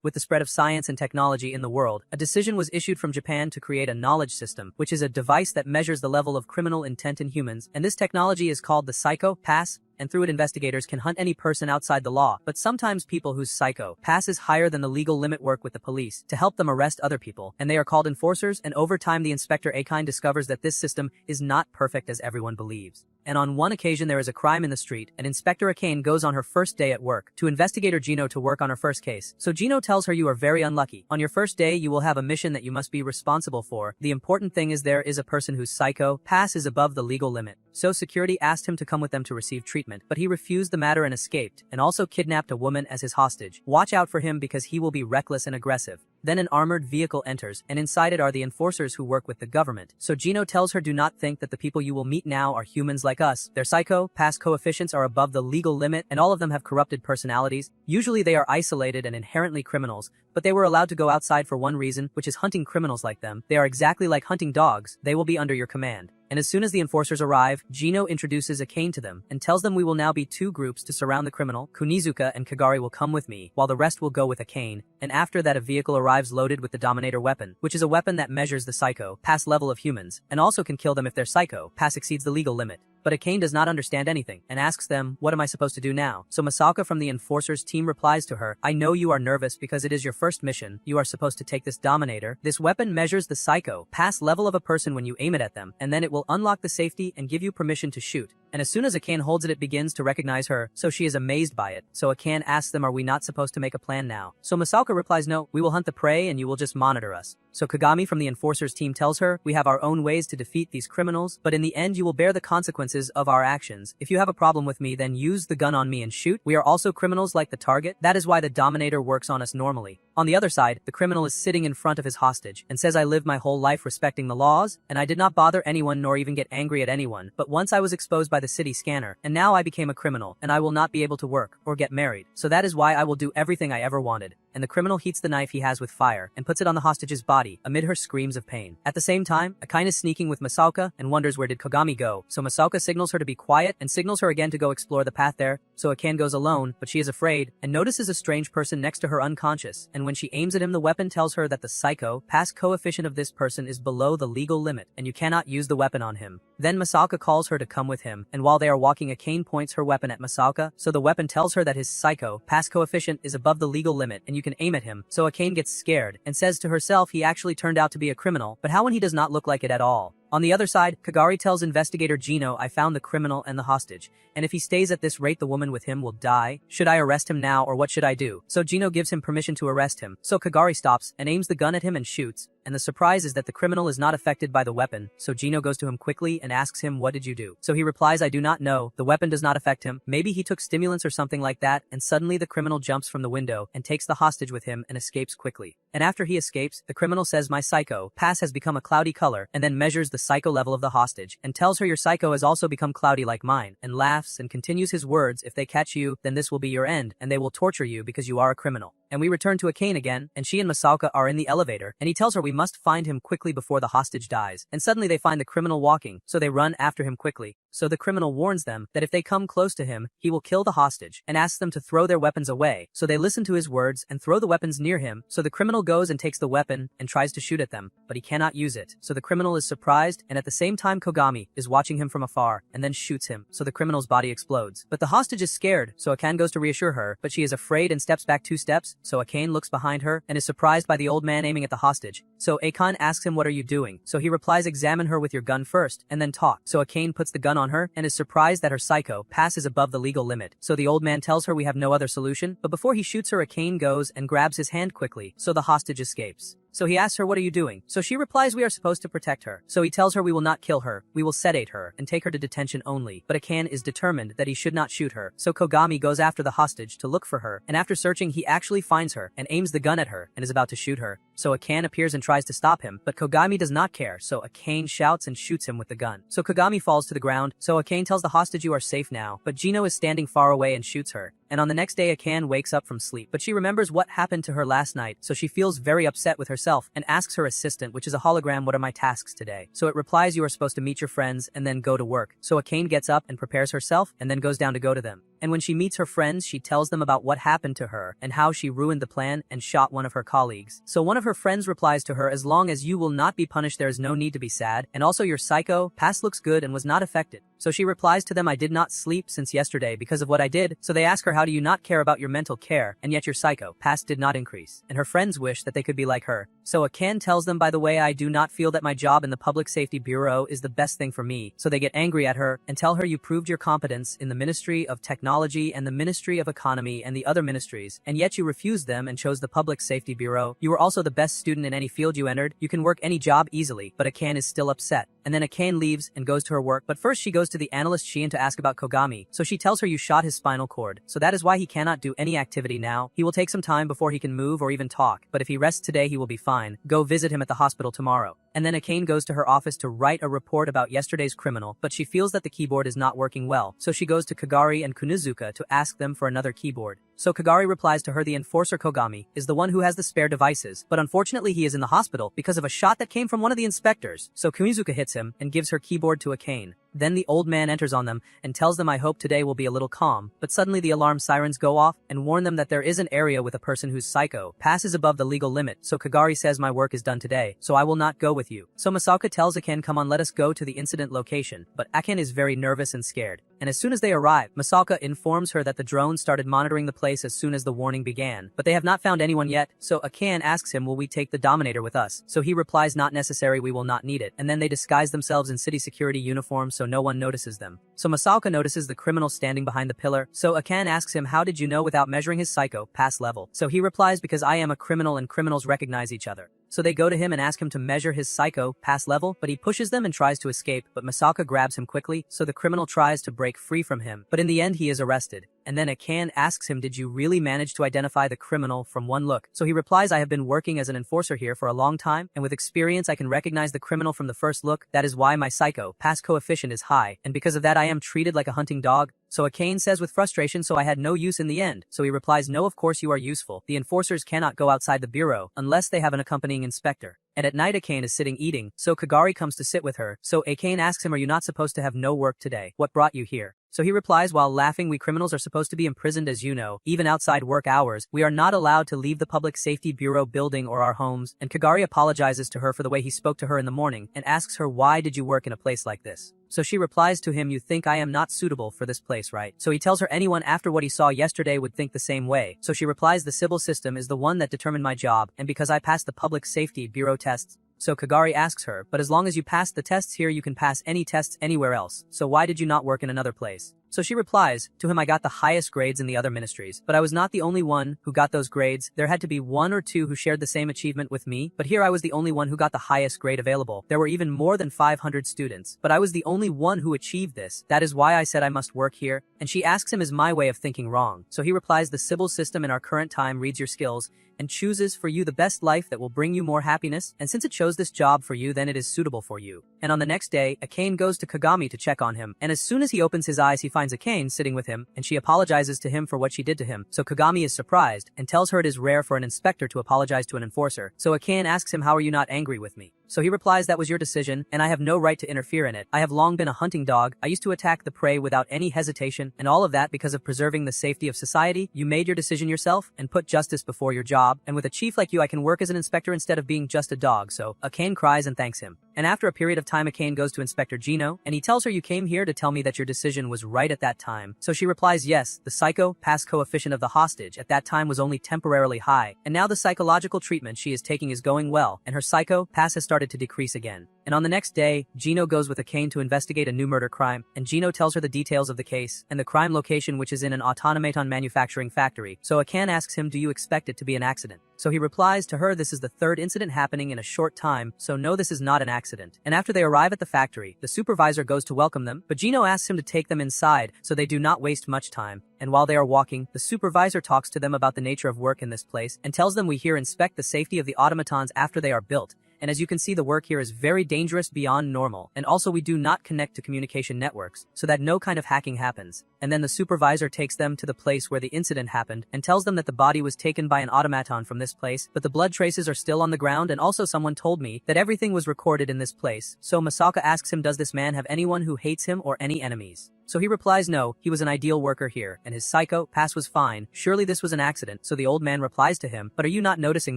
With the spread of science and technology in the world, a decision was issued from Japan to create a knowledge system, which is a device that measures the level of criminal intent in humans, and this technology is called the psycho pass, and through it investigators can hunt any person outside the law. But sometimes people whose psycho pass is higher than the legal limit work with the police to help them arrest other people, and they are called enforcers, and over time the Inspector Akine discovers that this system is not perfect as everyone believes. And on one occasion there is a crime in the street, and Inspector Akane goes on her first day at work to investigator Gino to work on her first case. So Gino tells her you are very unlucky. On your first day you will have a mission that you must be responsible for. The important thing is there is a person whose psycho pass is above the legal limit. So security asked him to come with them to receive treatment, but he refused the matter and escaped, and also kidnapped a woman as his hostage. Watch out for him because he will be reckless and aggressive. Then an armored vehicle enters, and inside it are the enforcers who work with the government. So Gino tells her do not think that the people you will meet now are humans like us. Their psycho pass coefficients are above the legal limit, and all of them have corrupted personalities. Usually they are isolated and inherently criminals, but they were allowed to go outside for one reason, which is hunting criminals like them. They are exactly like hunting dogs. They will be under your command. And as soon as the enforcers arrive, Gino introduces Akane to them and tells them we will now be two groups to surround the criminal. Kunizuka and Kagari will come with me, while the rest will go with Akane, and after that a vehicle arrives loaded with the Dominator weapon, which is a weapon that measures the psycho pass level of humans, and also can kill them if their psycho pass exceeds the legal limit. But Akane does not understand anything, and asks them, what am I supposed to do now? So Masaka from the enforcers team replies to her, I know you are nervous because it is your first mission. You are supposed to take this Dominator. This weapon measures the psycho pass level of a person when you aim it at them, and then it will unlock the safety and give you permission to shoot. And as soon as Akane holds it, it begins to recognize her, so she is amazed by it. So Akane asks them, are we not supposed to make a plan now? So Masaka replies, no, we will hunt the prey and you will just monitor us. So Kagami from the enforcers team tells her, we have our own ways to defeat these criminals, but in the end you will bear the consequences of our actions. If you have a problem with me, then use the gun on me and shoot. We are also criminals like the target. That is why the Dominator works on us normally. On the other side, the criminal is sitting in front of his hostage and says I lived my whole life respecting the laws, and I did not bother anyone nor even get angry at anyone, but once I was exposed by the city scanner, and now I became a criminal, and I will not be able to work or get married. So that is why I will do everything I ever wanted. And the criminal heats the knife he has with fire and puts it on the hostage's body amid her screams of pain. At the same time, Akane is sneaking with Masaka and wonders where did Kagami go, so Masaka signals her to be quiet and signals her again to go explore the path there, so Akane goes alone, but she is afraid and notices a strange person next to her unconscious, and when she aims at him the weapon tells her that the psycho pass coefficient of this person is below the legal limit and you cannot use the weapon on him. Then Masaka calls her to come with him, and while they are walking Akane points her weapon at Masaka, so the weapon tells her that his psycho pass coefficient is above the legal limit and you can aim at him, so Akane gets scared and says to herself he actually turned out to be a criminal, but how when he does not look like it at all. On the other side, Kagari tells investigator Gino I found the criminal and the hostage, and if he stays at this rate the woman with him will die. Should I arrest him now or what should I do? So Gino gives him permission to arrest him, so Kagari stops and aims the gun at him and shoots, and the surprise is that the criminal is not affected by the weapon, so Gino goes to him quickly and asks him what did you do? So he replies I do not know, the weapon does not affect him, maybe he took stimulants or something like that, and suddenly the criminal jumps from the window and takes the hostage with him and escapes quickly. And after he escapes, the criminal says my psycho pass has become a cloudy color and then measures the psycho level of the hostage and tells her your psycho has also become cloudy like mine, and laughs and continues his words, if they catch you, then this will be your end, and they will torture you because you are a criminal. And we return to Akane again, and she and Masaka are in the elevator, and he tells her we must find him quickly before the hostage dies, and suddenly they find the criminal walking, so they run after him quickly. So the criminal warns them that if they come close to him, he will kill the hostage, and asks them to throw their weapons away, so they listen to his words and throw the weapons near him, so the criminal goes and takes the weapon and tries to shoot at them, but he cannot use it, so the criminal is surprised, and at the same time Kogami is watching him from afar, and then shoots him, so the criminal's body explodes. But the hostage is scared, so Akane goes to reassure her, but she is afraid and steps back 2 steps, so Akane looks behind her and is surprised by the old man aiming at the hostage. So Akane asks him what are you doing, so he replies examine her with your gun first, and then talk. So Akane puts the gun on her and is surprised that her psycho passes above the legal limit, so the old man tells her we have no other solution, but before he shoots her Akane goes and grabs his hand quickly, so the hostage escapes. So he asks her what are you doing? So she replies we are supposed to protect her. So he tells her we will not kill her, we will sedate her and take her to detention only. But Akane is determined that he should not shoot her. So Kogami goes after the hostage to look for her, and after searching he actually finds her and aims the gun at her and is about to shoot her. So Akane appears and tries to stop him, but Kogami does not care, so Akane shouts and shoots him with the gun. So Kogami falls to the ground, so Akane tells the hostage you are safe now, but Gino is standing far away and shoots her. And on the next day Akane wakes up from sleep, but she remembers what happened to her last night, so she feels very upset with herself and asks her assistant, which is a hologram, what are my tasks today? So it replies you are supposed to meet your friends and then go to work. So Akane gets up and prepares herself and then goes down to go to them. and when she meets her friends she tells them about what happened to her and how she ruined the plan and shot one of her colleagues. So one of her friends replies to her, as long as you will not be punished there is no need to be sad, and also your psycho past looks good and was not affected. So she replies to them, I did not sleep since yesterday because of what I did. So they ask her, how do you not care about your mental care and yet your psycho past did not increase? And her friends wish that they could be like her. So Akan tells them, by the way, I do not feel that my job in the Public Safety Bureau is the best thing for me. So they get angry at her and tell her, you proved your competence in the Ministry of Technology and the Ministry of Economy and the other ministries, and yet you refused them and chose the Public Safety Bureau. You were also the best student in any field you entered. You can work any job easily. But Akan is still upset. And then Akan leaves and goes to her work, but first she goes to the analyst Shion to ask about Kogami. So she tells her, you shot his spinal cord. So that is why he cannot do any activity now. He will take some time before he can move or even talk, but if he rests today he will be fine. Go visit him at the hospital tomorrow. And then Akan goes to her office to write a report about yesterday's criminal, but she feels that the keyboard is not working well. So she goes to Kagari and Kunizuka to ask them for another keyboard. So Kagari replies to her, the enforcer Kogami is the one who has the spare devices, but unfortunately he is in the hospital because of a shot that came from one of the inspectors. So Kunizuka hits him and gives her keyboard to Akan. Then the old man enters on them and tells them, I hope today will be a little calm, but suddenly the alarm sirens go off and warn them that there is an area with a person whose psycho passes above the legal limit. So Kagari says, my work is done today, so I will not go with you. So Masaka tells Akan, come on, let us go to the incident location, but Akan is very nervous and scared. And as soon as they arrive, Masaka informs her that the drone started monitoring the place as soon as the warning began, but they have not found anyone yet. So Akan asks him, will we take the Dominator with us? So he replies, not necessary, we will not need it. And then they disguise themselves in city security uniforms so no one notices them. So Masaka notices the criminal standing behind the pillar. So Akan asks him, how did you know without measuring his psycho pass level? So he replies, because I am a criminal and criminals recognize each other. So they go to him and ask him to measure his psycho pass level, but he pushes them and tries to escape, but Masaka grabs him quickly, so the criminal tries to break free from him, but in the end he is arrested. And then Akan asks him, did you really manage to identify the criminal from one look? So he replies, I have been working as an enforcer here for a long time, and with experience I can recognize the criminal from the first look. That is why my psycho pass coefficient is high, and because of that I am treated like a hunting dog. So Akan says with frustration, so I had no use in the end. So he replies, no, of course you are useful. The enforcers cannot go outside the bureau unless they have an accompanying inspector. And at night Akan is sitting eating, so Kagari comes to sit with her. So Akan asks him, are you not supposed to have no work today? What brought you here? So he replies, while laughing, we criminals are supposed to be imprisoned as you know, even outside work hours. We are not allowed to leave the Public Safety Bureau building or our homes. And Kagari apologizes to her for the way he spoke to her in the morning and asks her, why did you work in a place like this? So she replies to him, you think I am not suitable for this place, right? So he tells her anyone after what he saw yesterday would think the same way. So she replies, the civil system is the one that determined my job, and because I passed the Public Safety Bureau tests. So Kagari asks her, but as long as you pass the tests here you can pass any tests anywhere else, so why did you not work in another place? So she replies to him, I got the highest grades in the other ministries, but I was not the only one who got those grades. There had to be one or two who shared the same achievement with me, but here I was the only one who got the highest grade available. There were even more than 500 students, but I was the only one who achieved this. That is why I said I must work here. And she asks him, is my way of thinking wrong? So he replies, the civil system in our current time reads your skills and chooses for you the best life that will bring you more happiness, and since it chose this job for you, then it is suitable for you. And on the next day, Akan goes to Kagami to check on him, and as soon as he opens his eyes he finds Akan sitting with him, and she apologizes to him for what she did to him. So Kagami is surprised, and tells her it is rare for an inspector to apologize to an enforcer. So Akan asks him, how are you not angry with me? So he replies, that was your decision, and I have no right to interfere in it. I have long been a hunting dog. I used to attack the prey without any hesitation, and all of that because of preserving the safety of society. You made your decision yourself, and put justice before your job, and with a chief like you I can work as an inspector instead of being just a dog. So Akan cries and thanks him. And after a period of time Akan goes to Inspector Gino, and he tells her, you came here to tell me that your decision was right at that time. So she replies, yes, the psycho pass coefficient of the hostage at that time was only temporarily high, and now the psychological treatment she is taking is going well, and her psycho pass has started to decrease again. And on the next day, Gino goes with Akan to investigate a new murder crime, and Gino tells her the details of the case, and the crime location, which is in an automaton manufacturing factory. So Akan asks him, do you expect it to be an accident? So he replies to her, this is the third incident happening in a short time, so no, this is not an accident. And after they arrive at the factory, the supervisor goes to welcome them, but Gino asks him to take them inside so they do not waste much time. And while they are walking, the supervisor talks to them about the nature of work in this place and tells them, we here inspect the safety of the automatons after they are built, and as you can see the work here is very dangerous beyond normal, and also we do not connect to communication networks, so that no kind of hacking happens. And then the supervisor takes them to the place where the incident happened, and tells them that the body was taken by an automaton from this place, but the blood traces are still on the ground, and also someone told me that everything was recorded in this place. So Masaka asks him, does this man have anyone who hates him or any enemies? So he replies no, he was an ideal worker here, and his psycho pass was fine, surely this was an accident. So the old man replies to him, but are you not noticing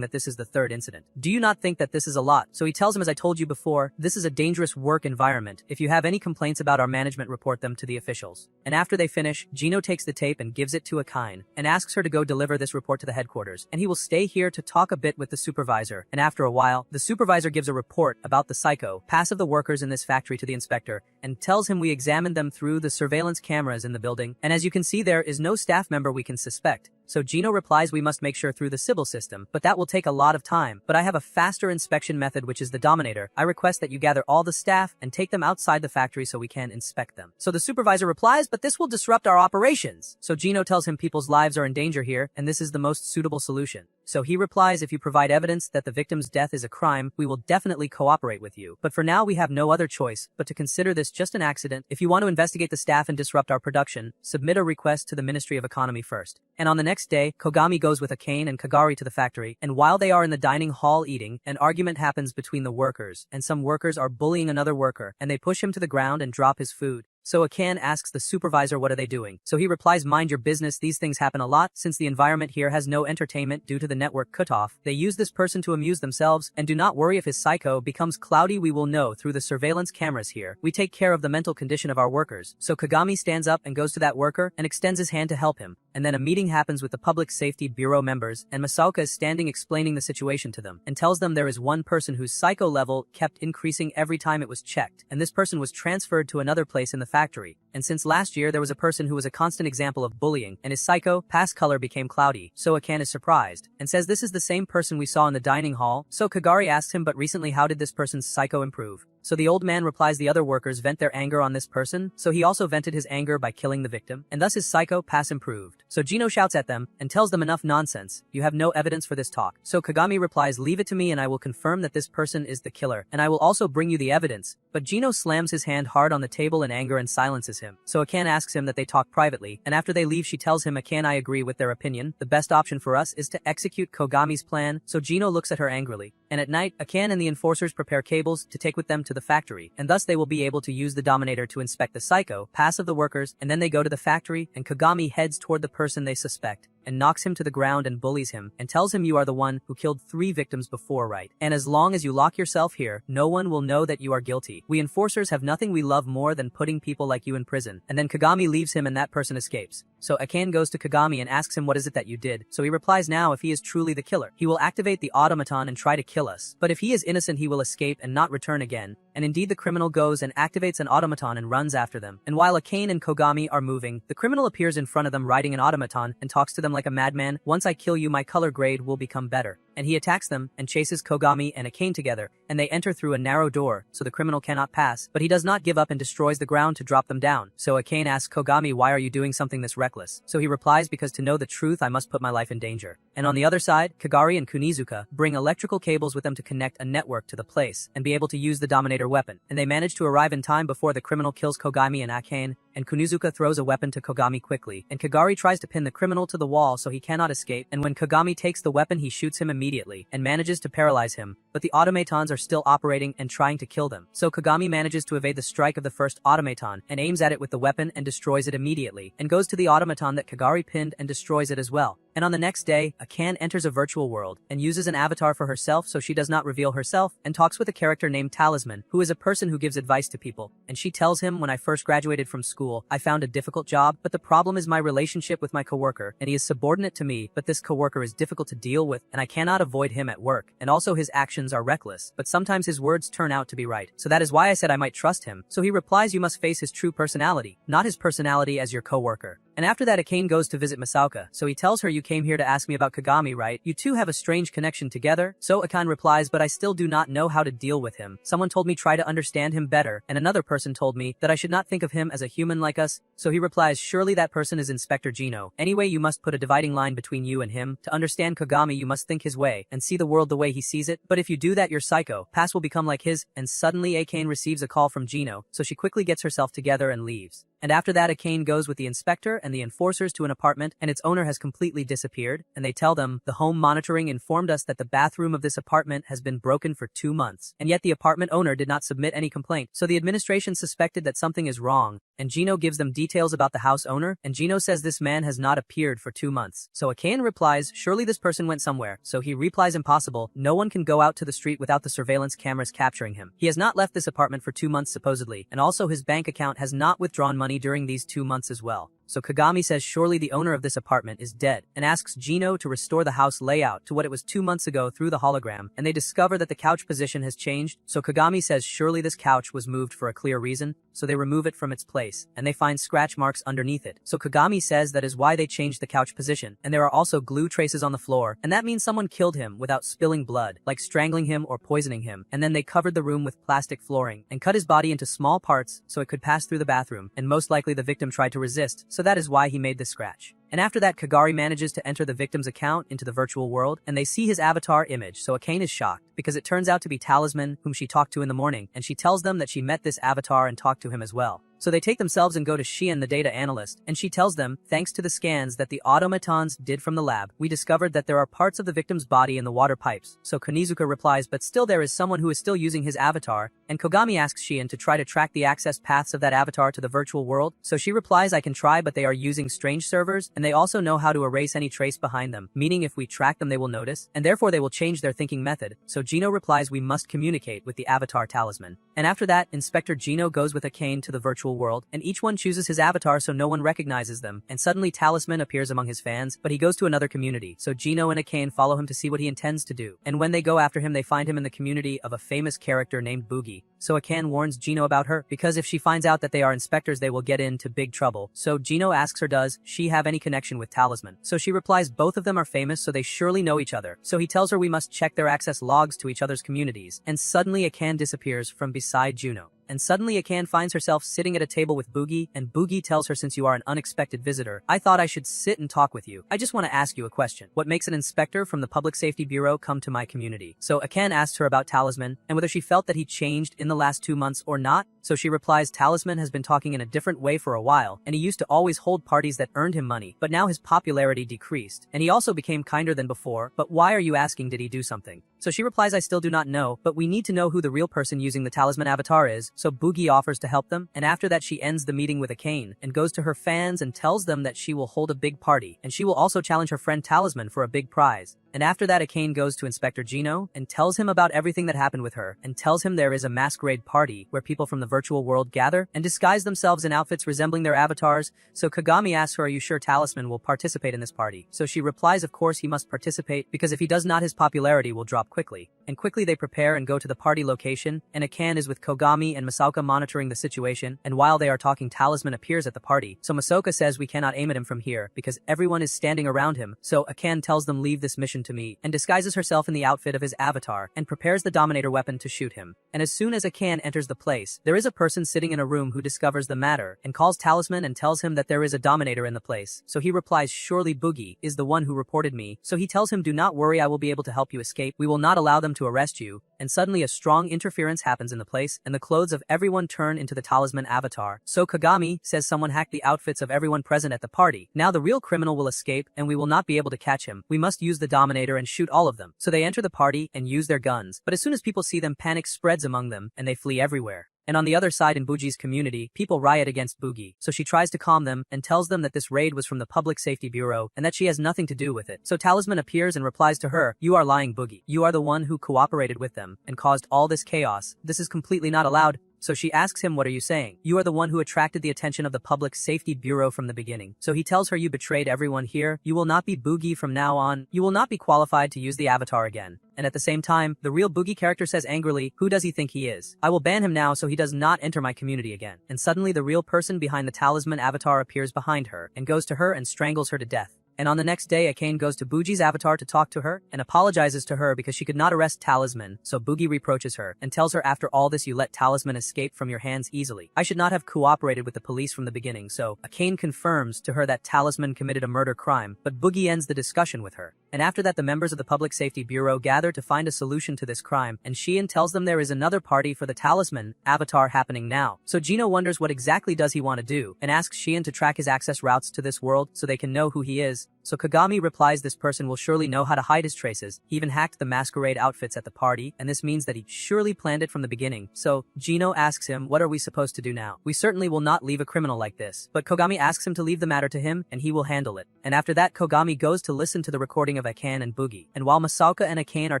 that this is the third incident? Do you not think that this is a lot? So he tells him, as I told you before, this is a dangerous work environment. If you have any complaints about our management, report them to the officials. And after they finish, Gino takes the tape and gives it to Akane, and asks her to go deliver this report to the headquarters, and he will stay here to talk a bit with the supervisor. And after a while, the supervisor gives a report about the psycho pass of the workers in this factory to the inspector, and tells him we examined them through the surveillance cameras in the building, and as you can see there is no staff member we can suspect. So Gino replies we must make sure through the Sybil system, but that will take a lot of time. But I have a faster inspection method which is the Dominator. I request that you gather all the staff and take them outside the factory so we can inspect them. So the supervisor replies, but this will disrupt our operations. So Gino tells him people's lives are in danger here, and this is the most suitable solution. So he replies, if you provide evidence that the victim's death is a crime, we will definitely cooperate with you. But for now we have no other choice but to consider this just an accident. If you want to investigate the staff and disrupt our production, submit a request to the Ministry of Economy first. And on the next day, Kogami goes with Akane and Kagari to the factory, and while they are in the dining hall eating, an argument happens between the workers, and some workers are bullying another worker, and they push him to the ground and drop his food. So Akane asks the supervisor what are they doing. So he replies, mind your business, these things happen a lot since the environment here has no entertainment due to the network cutoff. They use this person to amuse themselves, and do not worry if his psycho becomes cloudy, we will know through the surveillance cameras here. We take care of the mental condition of our workers. So Kagami stands up and goes to that worker and extends his hand to help him. And then a meeting happens with the Public Safety Bureau members, and Masaka is standing explaining the situation to them, and tells them there is one person whose psycho level kept increasing every time it was checked, and this person was transferred to another place in the factory. And since last year there was a person who was a constant example of bullying, and his psycho pass color became cloudy. So Akane is surprised, and says this is the same person we saw in the dining hall. So Kagari asks him, but recently how did this person's psycho improve? So the old man replies the other workers vent their anger on this person, so he also vented his anger by killing the victim, and thus his psycho pass improved. So Gino shouts at them, and tells them enough nonsense, you have no evidence for this talk. So Kagami replies, leave it to me and I will confirm that this person is the killer, and I will also bring you the evidence. But Gino slams his hand hard on the table in anger and silences him. So Akane asks him that they talk privately, and after they leave she tells him, Akane, I agree with their opinion, the best option for us is to execute Kogami's plan. So Gino looks at her angrily. And at night, Akane and the enforcers prepare cables to take with them to the factory, and thus they will be able to use the Dominator to inspect the psycho pass of the workers, and then they go to the factory, and Kagami heads toward the person they suspect, and knocks him to the ground and bullies him, and tells him you are the one who killed 3 victims before, right? And as long as you lock yourself here, no one will know that you are guilty. We enforcers have nothing we love more than putting people like you in prison. And then Kagami leaves him and that person escapes. So Akane goes to Kagami and asks him what is it that you did. So he replies now if he is truly the killer, he will activate the automaton and try to kill us. But if he is innocent he will escape and not return again. And indeed the criminal goes and activates an automaton and runs after them. And while Akane and Kogami are moving, the criminal appears in front of them riding an automaton and talks to them like a madman. Once I kill you my color grade will become better. And he attacks them and chases Kogami and Akane together, and they enter through a narrow door so the criminal cannot pass, but he does not give up and destroys the ground to drop them down. So Akane asks Kogami, why are you doing something this reckless? So he replies, because to know the truth I must put my life in danger. And on the other side, Kagari and Kunizuka bring electrical cables with them to connect a network to the place and be able to use the Dominator weapon, and they manage to arrive in time before the criminal kills Kogami and Akane, and Kunizuka throws a weapon to Kogami quickly, and Kagari tries to pin the criminal to the wall so he cannot escape, and when Kogami takes the weapon he shoots him immediately, and manages to paralyze him, but the automatons are still operating and trying to kill them. So Kogami manages to evade the strike of the first automaton, and aims at it with the weapon and destroys it immediately, and goes to the automaton that Kagari pinned and destroys it as well. And on the next day, Akane enters a virtual world, and uses an avatar for herself so she does not reveal herself, and talks with a character named Talisman, who is a person who gives advice to people, and she tells him, when I first graduated from school, I found a difficult job, but the problem is my relationship with my coworker, and he is subordinate to me, but this coworker is difficult to deal with, and I cannot avoid him at work, and also his actions are reckless, but sometimes his words turn out to be right, so that is why I said I might trust him. So he replies, you must face his true personality, not his personality as your coworker. And after that Akane goes to visit Masauka, so he tells her, you came here to ask me about Kagami, right? You two have a strange connection together? So Akane replies, but I still do not know how to deal with him. Someone told me try to understand him better, and another person told me that I should not think of him as a human like us. So he replies, surely that person is Inspector Gino. Anyway, you must put a dividing line between you and him. To understand Kagami you must think his way, and see the world the way he sees it. But if you do that your psycho past will become like his. And suddenly Akane receives a call from Gino, so she quickly gets herself together and leaves. And after that Akane goes with the inspector and the enforcers to an apartment, and its owner has completely disappeared, and they tell them, the home monitoring informed us that the bathroom of this apartment has been broken for 2 months, and yet the apartment owner did not submit any complaint, so the administration suspected that something is wrong, and Gino gives them details about the house owner, and Gino says this man has not appeared for 2 months. So Akane replies, surely this person went somewhere, so he replies, impossible, no one can go out to the street without the surveillance cameras capturing him. He has not left this apartment for 2 months supposedly, and also his bank account has not withdrawn money during these 2 months as well. So Kagami says surely the owner of this apartment is dead, and asks Gino to restore the house layout to what it was 2 months ago through the hologram, and they discover that the couch position has changed, so Kagami says surely this couch was moved for a clear reason, so they remove it from its place, and they find scratch marks underneath it. So Kagami says that is why they changed the couch position, and there are also glue traces on the floor, and that means someone killed him without spilling blood, like strangling him or poisoning him, and then they covered the room with plastic flooring, and cut his body into small parts so it could pass through the bathroom, and most likely the victim tried to resist, so that is why he made this scratch. And after that Kagari manages to enter the victim's account into the virtual world, and they see his avatar image, so Akane is shocked, because it turns out to be Talisman, whom she talked to in the morning, and she tells them that she met this avatar and talked to him as well. So they take themselves and go to Shion, the data analyst, and she tells them, thanks to the scans that the automatons did from the lab, we discovered that there are parts of the victim's body in the water pipes. So Konizuka replies, but still there is someone who is still using his avatar, and Kogami asks Shion to try to track the access paths of that avatar to the virtual world. So she replies, I can try, but they are using strange servers, and they also know how to erase any trace behind them, meaning if we track them they will notice, and therefore they will change their thinking method. So Gino replies, we must communicate with the avatar Talisman. And after that, Inspector Gino goes with Akane to the virtual world, and each one chooses his avatar so no one recognizes them, and suddenly Talisman appears among his fans, but he goes to another community, so Gino and Akane follow him to see what he intends to do. And when they go after him they find him in the community of a famous character named Boogie. So Akane warns Gino about her, because if she finds out that they are inspectors they will get into big trouble. So Gino asks her, does she have any connection with Talisman? So she replies, both of them are famous so they surely know each other. So he tells her we must check their access logs to each other's communities, and suddenly Akane disappears from beside Juno. And suddenly Akane finds herself sitting at a table with Boogie, and Boogie tells her, since you are an unexpected visitor, I thought I should sit and talk with you. I just want to ask you a question. What makes an inspector from the Public Safety Bureau come to my community? So Akane asks her about Talisman, and whether she felt that he changed in the last 2 months or not. So she replies, Talisman has been talking in a different way for a while, and he used to always hold parties that earned him money, but now his popularity decreased, and he also became kinder than before, but why are you asking, did he do something? So she replies, I still do not know, but we need to know who the real person using the Talisman avatar is, so Boogie offers to help them, and after that she ends the meeting with Akane, and goes to her fans and tells them that she will hold a big party, and she will also challenge her friend Talisman for a big prize. And after that Akane goes to Inspector Gino, and tells him about everything that happened with her, and tells him there is a masquerade party where people from the virtual world gather, and disguise themselves in outfits resembling their avatars. So Kagami asks her, are you sure Talisman will participate in this party? So she replies, of course he must participate, because if he does not his popularity will drop quickly. And quickly they prepare and go to the party location, and Akane is with Kogami and Masauka monitoring the situation, and while they are talking Talisman appears at the party. So Masauka says we cannot aim at him from here, because everyone is standing around him, so Akane tells them leave this mission to me, and disguises herself in the outfit of his avatar, and prepares the Dominator weapon to shoot him. And as soon as Akane enters the place, there is a person sitting in a room who discovers the matter, and calls Talisman and tells him that there is a Dominator in the place. So he replies, surely Boogie is the one who reported me. So he tells him, do not worry, I will be able to help you escape. We will not allow them to arrest you. And suddenly a strong interference happens in the place, and the clothes of everyone turn into the Talisman avatar. So Kagami says someone hacked the outfits of everyone present at the party. Now the real criminal will escape, and we will not be able to catch him. We must use the Dominator and shoot all of them. So they enter the party and use their guns, but as soon as people see them, panic spreads among them, and they flee everywhere. And on the other side in Boogie's community, people riot against Boogie. So she tries to calm them, and tells them that this raid was from the Public Safety Bureau, and that she has nothing to do with it. So Talisman appears and replies to her, you are lying Boogie. You are the one who cooperated with them, and caused all this chaos. This is completely not allowed. So she asks him, what are you saying? You are the one who attracted the attention of the Public Safety Bureau from the beginning. So he tells her, you betrayed everyone here. You will not be Boogie from now on. You will not be qualified to use the avatar again. And at the same time, the real Boogie character says angrily, who does he think he is? I will ban him now so he does not enter my community again. And suddenly the real person behind the talisman avatar appears behind her and goes to her and strangles her to death. And on the next day, Akane goes to Boogie's avatar to talk to her and apologizes to her because she could not arrest Talisman, so Boogie reproaches her and tells her, after all this you let Talisman escape from your hands easily. I should not have cooperated with the police from the beginning, so Akane confirms to her that Talisman committed a murder crime, but Boogie ends the discussion with her. And after that, the members of the Public Safety Bureau gather to find a solution to this crime, and Sheehan tells them there is another party for the Talisman avatar happening now. So Gino wonders what exactly does he want to do, and asks Sheehan to track his access routes to this world so they can know who he is. So Kagami replies this person will surely know how to hide his traces. He even hacked the masquerade outfits at the party, and this means that he surely planned it from the beginning. So Gino asks him, what are we supposed to do now? We certainly will not leave a criminal like this. But Kogami asks him to leave the matter to him, and he will handle it. And after that, Kogami goes to listen to the recording of Akane and Boogie. And while Masaoka and Akane are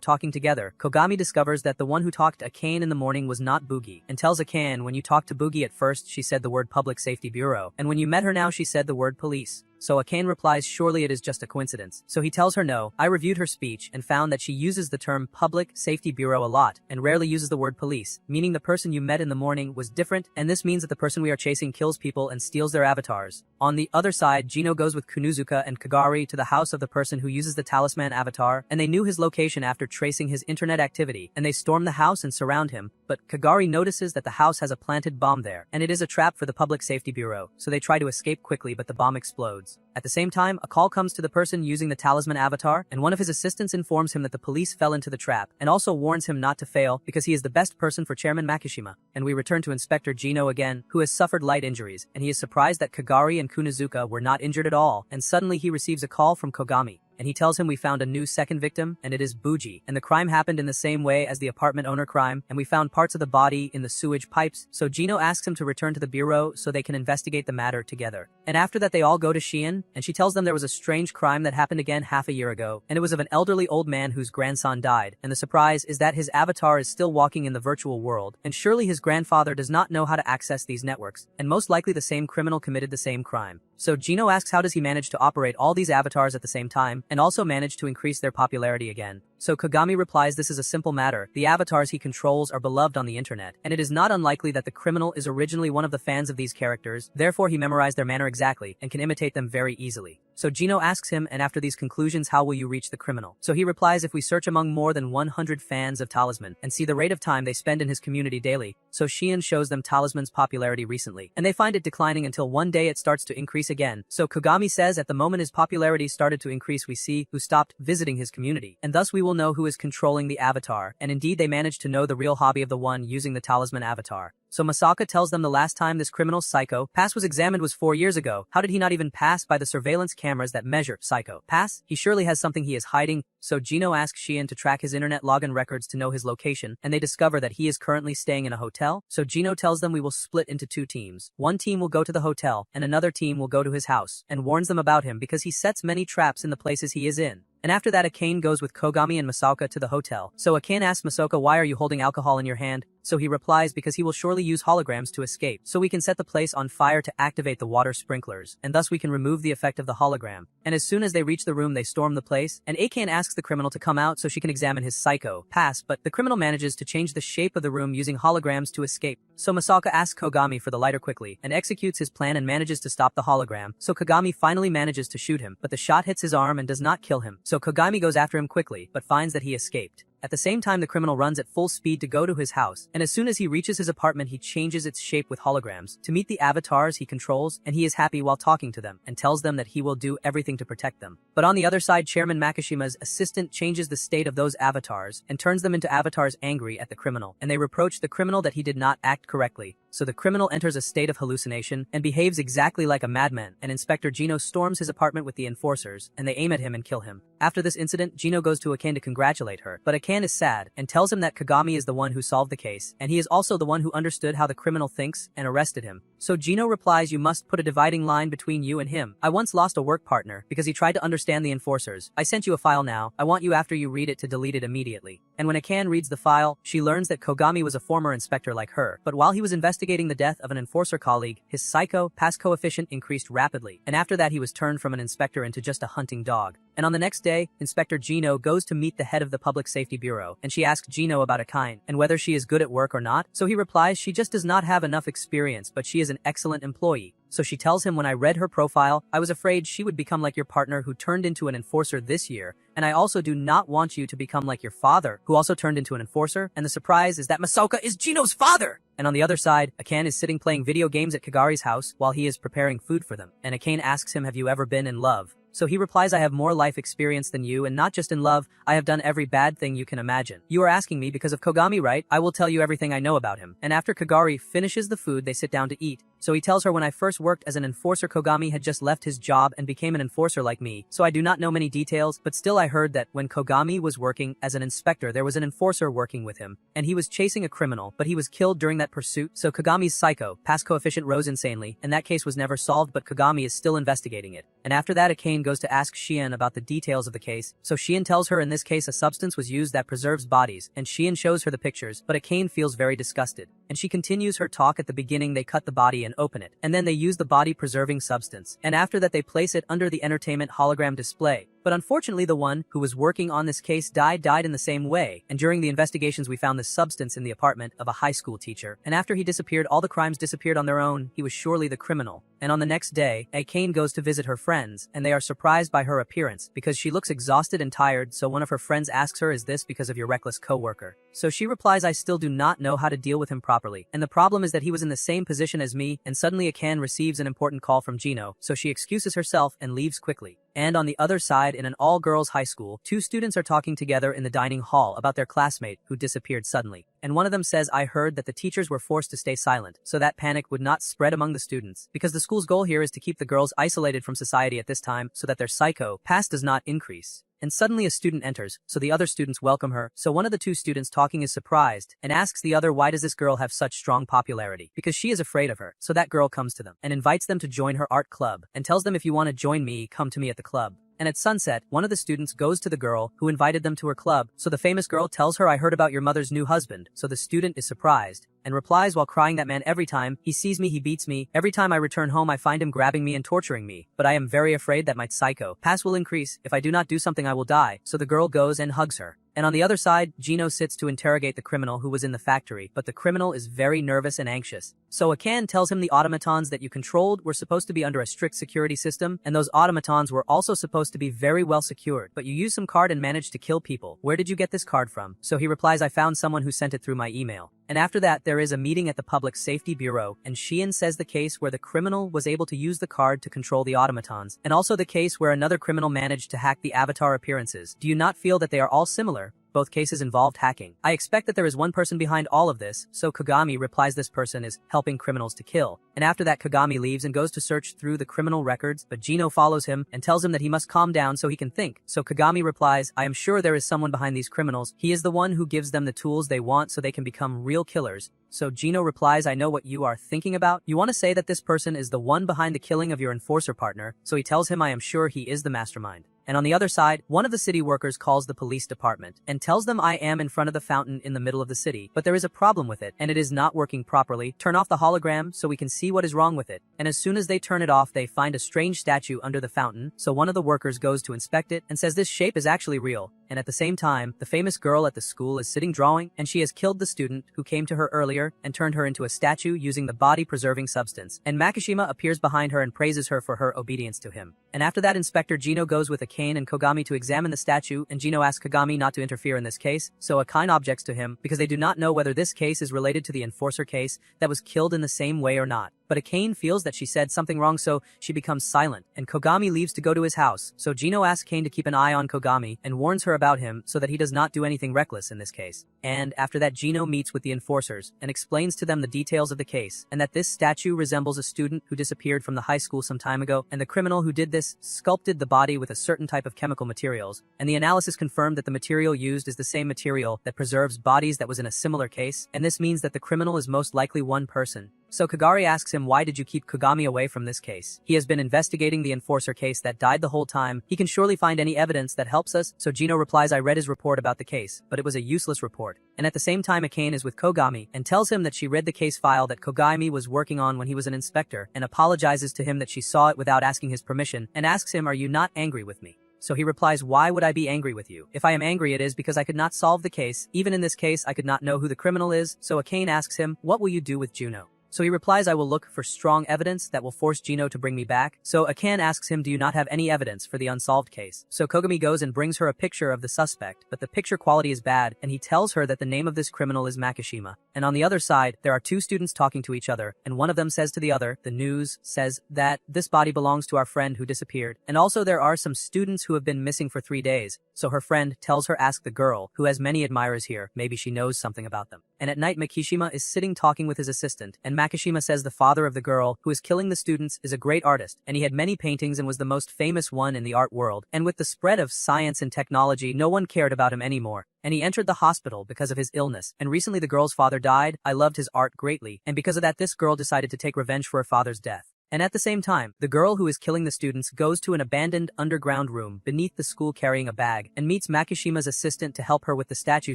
talking together, Kogami discovers that the one who talked to Akane in the morning was not Boogie, and tells Akane, when you talked to Boogie at first she said the word Public Safety Bureau, and when you met her now she said the word police. So Akane replies, surely it is just a coincidence. So he tells her no, I reviewed her speech and found that she uses the term Public Safety Bureau a lot and rarely uses the word police, meaning the person you met in the morning was different, and this means that the person we are chasing kills people and steals their avatars. On the other side, Gino goes with Kunuzuka and Kagari to the house of the person who uses the talisman avatar, and they knew his location after tracing his internet activity, and they storm the house and surround him, but Kagari notices that the house has a planted bomb there, and it is a trap for the Public Safety Bureau, so they try to escape quickly but the bomb explodes. At the same time, a call comes to the person using the talisman avatar, and one of his assistants informs him that the police fell into the trap, and also warns him not to fail because he is the best person for Chairman Makishima. And we return to Inspector Gino again, who has suffered light injuries, and he is surprised that Kagari and Kunazuka were not injured at all, and suddenly he receives a call from Kogami. And he tells him we found a new second victim, and it is Boogie, and the crime happened in the same way as the apartment owner crime, and we found parts of the body in the sewage pipes, so Gino asks him to return to the bureau so they can investigate the matter together. And after that they all go to Sheehan, and she tells them there was a strange crime that happened again half a year ago, and it was of an elderly old man whose grandson died, and the surprise is that his avatar is still walking in the virtual world, and surely his grandfather does not know how to access these networks, and most likely the same criminal committed the same crime. So Gino asks how does he manage to operate all these avatars at the same time, and also manage to increase their popularity again. So Kagami replies this is a simple matter, the avatars he controls are beloved on the internet, and it is not unlikely that the criminal is originally one of the fans of these characters, therefore he memorized their manner exactly, and can imitate them very easily. So Gino asks him, and after these conclusions how will you reach the criminal? So he replies if we search among more than 100 fans of Talisman, and see the rate of time they spend in his community daily. So Sheehan shows them Talisman's popularity recently, and they find it declining until one day it starts to increase again. So Kagami says at the moment his popularity started to increase we see who stopped visiting his community, and thus we will know who is controlling the avatar, and indeed they managed to know the real hobby of the one using the talisman avatar. So Masaka tells them the last time this criminal's psycho pass was examined was 4 years ago. How did he not even pass by the surveillance cameras that measure psycho pass? He surely has something he is hiding. So Gino asks Sheehan to track his internet login records to know his location, and they discover that he is currently staying in a hotel. So Gino tells them we will split into two teams. One team will go to the hotel, and another team will go to his house, and warns them about him because he sets many traps in the places he is in. And after that Akane goes with Kogami and Masaoka to the hotel. So Akane asks Masaoka why are you holding alcohol in your hand? So he replies because he will surely use holograms to escape, so we can set the place on fire to activate the water sprinklers, and thus we can remove the effect of the hologram. And as soon as they reach the room they storm the place, and Akane asks the criminal to come out so she can examine his psycho pass, but the criminal manages to change the shape of the room using holograms to escape. So Masaoka asks Kogami for the lighter quickly, and executes his plan and manages to stop the hologram, so Kogami finally manages to shoot him, but the shot hits his arm and does not kill him, so Kogami goes after him quickly, but finds that he escaped. At the same time the criminal runs at full speed to go to his house, and as soon as he reaches his apartment he changes its shape with holograms to meet the avatars he controls, and he is happy while talking to them, and tells them that he will do everything to protect them. But on the other side Chairman Makishima's assistant changes the state of those avatars, and turns them into avatars angry at the criminal, and they reproach the criminal that he did not act correctly. So the criminal enters a state of hallucination, and behaves exactly like a madman, and Inspector Gino storms his apartment with the enforcers, and they aim at him and kill him. After this incident, Gino goes to Akane to congratulate her, but Akane is sad, and tells him that Kagami is the one who solved the case, and he is also the one who understood how the criminal thinks, and arrested him. So Gino replies, you must put a dividing line between you and him. I once lost a work partner because he tried to understand the enforcers. I sent you a file now. I want you after you read it to delete it immediately. And when Akan reads the file, she learns that Kogami was a former inspector like her. But while he was investigating the death of an enforcer colleague, his psycho pass coefficient increased rapidly. And after that he was turned from an inspector into just a hunting dog. And on the next day, Inspector Gino goes to meet the head of the Public Safety Bureau, and she asks Gino about Akane, and whether she is good at work or not. So he replies she just does not have enough experience, but she is an excellent employee. So she tells him, when I read her profile, I was afraid she would become like your partner who turned into an enforcer this year, and I also do not want you to become like your father, who also turned into an enforcer, and the surprise is that Masaoka is Gino's father! And on the other side, Akane is sitting playing video games at Kagari's house while he is preparing food for them, and Akane asks him, have you ever been in love? So he replies, I have more life experience than you, and not just in love, I have done every bad thing you can imagine. You are asking me because of Kogami, right? I will tell you everything I know about him. And after Kagari finishes the food, they sit down to eat. So he tells her, when I first worked as an enforcer, Kogami had just left his job and became an enforcer like me. So I do not know many details, but still I heard that when Kogami was working as an inspector, there was an enforcer working with him, and he was chasing a criminal, but he was killed during that pursuit. So Kogami's psycho pass coefficient rose insanely, and that case was never solved, but Kogami is still investigating it. And after that, Akane goes to ask Shien about the details of the case. So Shien tells her in this case a substance was used that preserves bodies, and Shien shows her the pictures, but Akane feels very disgusted. And she continues her talk. At the beginning they cut the body and open it, and then they use the body preserving substance, and after that they place it under the entertainment hologram display. But unfortunately the one who was working on this case died in the same way, and during the investigations we found this substance in the apartment of a high school teacher, and after he disappeared all the crimes disappeared on their own. He was surely the criminal. And on the next day, Akane goes to visit her friends, and they are surprised by her appearance because she looks exhausted and tired. So one of her friends asks her, is this because of your reckless co-worker? So she replies, I still do not know how to deal with him properly, and the problem is that he was in the same position as me. And suddenly Akane receives an important call from Gino, so she excuses herself and leaves quickly. And on the other side, in an all-girls high school, two students are talking together in the dining hall about their classmate who disappeared suddenly. And one of them says, I heard that the teachers were forced to stay silent, so that panic would not spread among the students, because the school's goal here is to keep the girls isolated from society at this time so that their psycho pass does not increase. And suddenly a student enters, so the other students welcome her. So one of the two students talking is surprised and asks the other, why does this girl have such strong popularity? Because she is afraid of her. So that girl comes to them and invites them to join her art club and tells them, if you want to join me, come to me at the club. And at sunset, one of the students goes to the girl who invited them to her club. So the famous girl tells her, I heard about your mother's new husband. So the student is surprised and replies while crying, that man, every time he sees me, he beats me. Every time I return home, I find him grabbing me and torturing me. But I am very afraid that my psycho pass will increase. If I do not do something, I will die. So the girl goes and hugs her. And on the other side, Gino sits to interrogate the criminal who was in the factory, but the criminal is very nervous and anxious. So Akane tells him the automatons that you controlled were supposed to be under a strict security system, and those automatons were also supposed to be very well secured, but you used some card and managed to kill people. Where did you get this card from? So he replies, I found someone who sent it through my email. And after that, there is a meeting at the Public Safety Bureau, and Shien says the case where the criminal was able to use the card to control the automatons, and also the case where another criminal managed to hack the avatar appearances. Do you not feel that they are all similar? Both cases involved hacking. I expect that there is one person behind all of this, so Kagami replies this person is helping criminals to kill. And after that, Kagami leaves and goes to search through the criminal records, but Gino follows him and tells him that he must calm down so he can think. So Kagami replies, I am sure there is someone behind these criminals. He is the one who gives them the tools they want so they can become real killers. So Gino replies, I know what you are thinking about. You want to say that this person is the one behind the killing of your enforcer partner, so he tells him, I am sure he is the mastermind. And on the other side, one of the city workers calls the police department and tells them, I am in front of the fountain in the middle of the city, but there is a problem with it, and it is not working properly. Turn off the hologram so we can see what is wrong with it. And as soon as they turn it off, they find a strange statue under the fountain, so one of the workers goes to inspect it and says this shape is actually real. And at the same time, the famous girl at the school is sitting drawing, and she has killed the student who came to her earlier and turned her into a statue using the body-preserving substance. And Makishima appears behind her and praises her for her obedience to him. And after that, Inspector Gino goes with Akane and Kogami to examine the statue, and Gino asks Kagami not to interfere in this case, so Akane objects to him because they do not know whether this case is related to the enforcer case that was killed in the same way or not. But Akane feels that she said something wrong, so she becomes silent, and Kogami leaves to go to his house. So Gino asks Kane to keep an eye on Kogami and warns her about him so that he does not do anything reckless in this case. And after that, Gino meets with the enforcers and explains to them the details of the case, and that this statue resembles a student who disappeared from the high school some time ago, and the criminal who did this sculpted the body with a certain type of chemical materials, and the analysis confirmed that the material used is the same material that preserves bodies that was in a similar case, and this means that the criminal is most likely one person. So Kagari asks him, why did you keep Kogami away from this case? He has been investigating the enforcer case that died the whole time. He can surely find any evidence that helps us. So Gino replies, I read his report about the case, but it was a useless report. And at the same time, Akane is with Kogami and tells him that she read the case file that Kogami was working on when he was an inspector and apologizes to him that she saw it without asking his permission and asks him, are you not angry with me? So he replies, why would I be angry with you? If I am angry, it is because I could not solve the case. Even in this case, I could not know who the criminal is. So Akane asks him, what will you do with Juno? So he replies, I will look for strong evidence that will force Gino to bring me back. So Akane asks him, do you not have any evidence for the unsolved case? So Kogami goes and brings her a picture of the suspect, but the picture quality is bad, and he tells her that the name of this criminal is Makishima. And on the other side, there are two students talking to each other, and one of them says to the other, the news says that this body belongs to our friend who disappeared. And also there are some students who have been missing for 3 days. So her friend tells her, ask the girl, who has many admirers here, maybe she knows something about them. And at night, Makishima is sitting talking with his assistant, and Makishima says the father of the girl who is killing the students is a great artist, and he had many paintings and was the most famous one in the art world. And with the spread of science and technology, no one cared about him anymore. And he entered the hospital because of his illness. And recently the girl's father died. I loved his art greatly, and because of that, this girl decided to take revenge for her father's death. And at the same time, the girl who is killing the students goes to an abandoned underground room beneath the school carrying a bag and meets Makishima's assistant to help her with the statue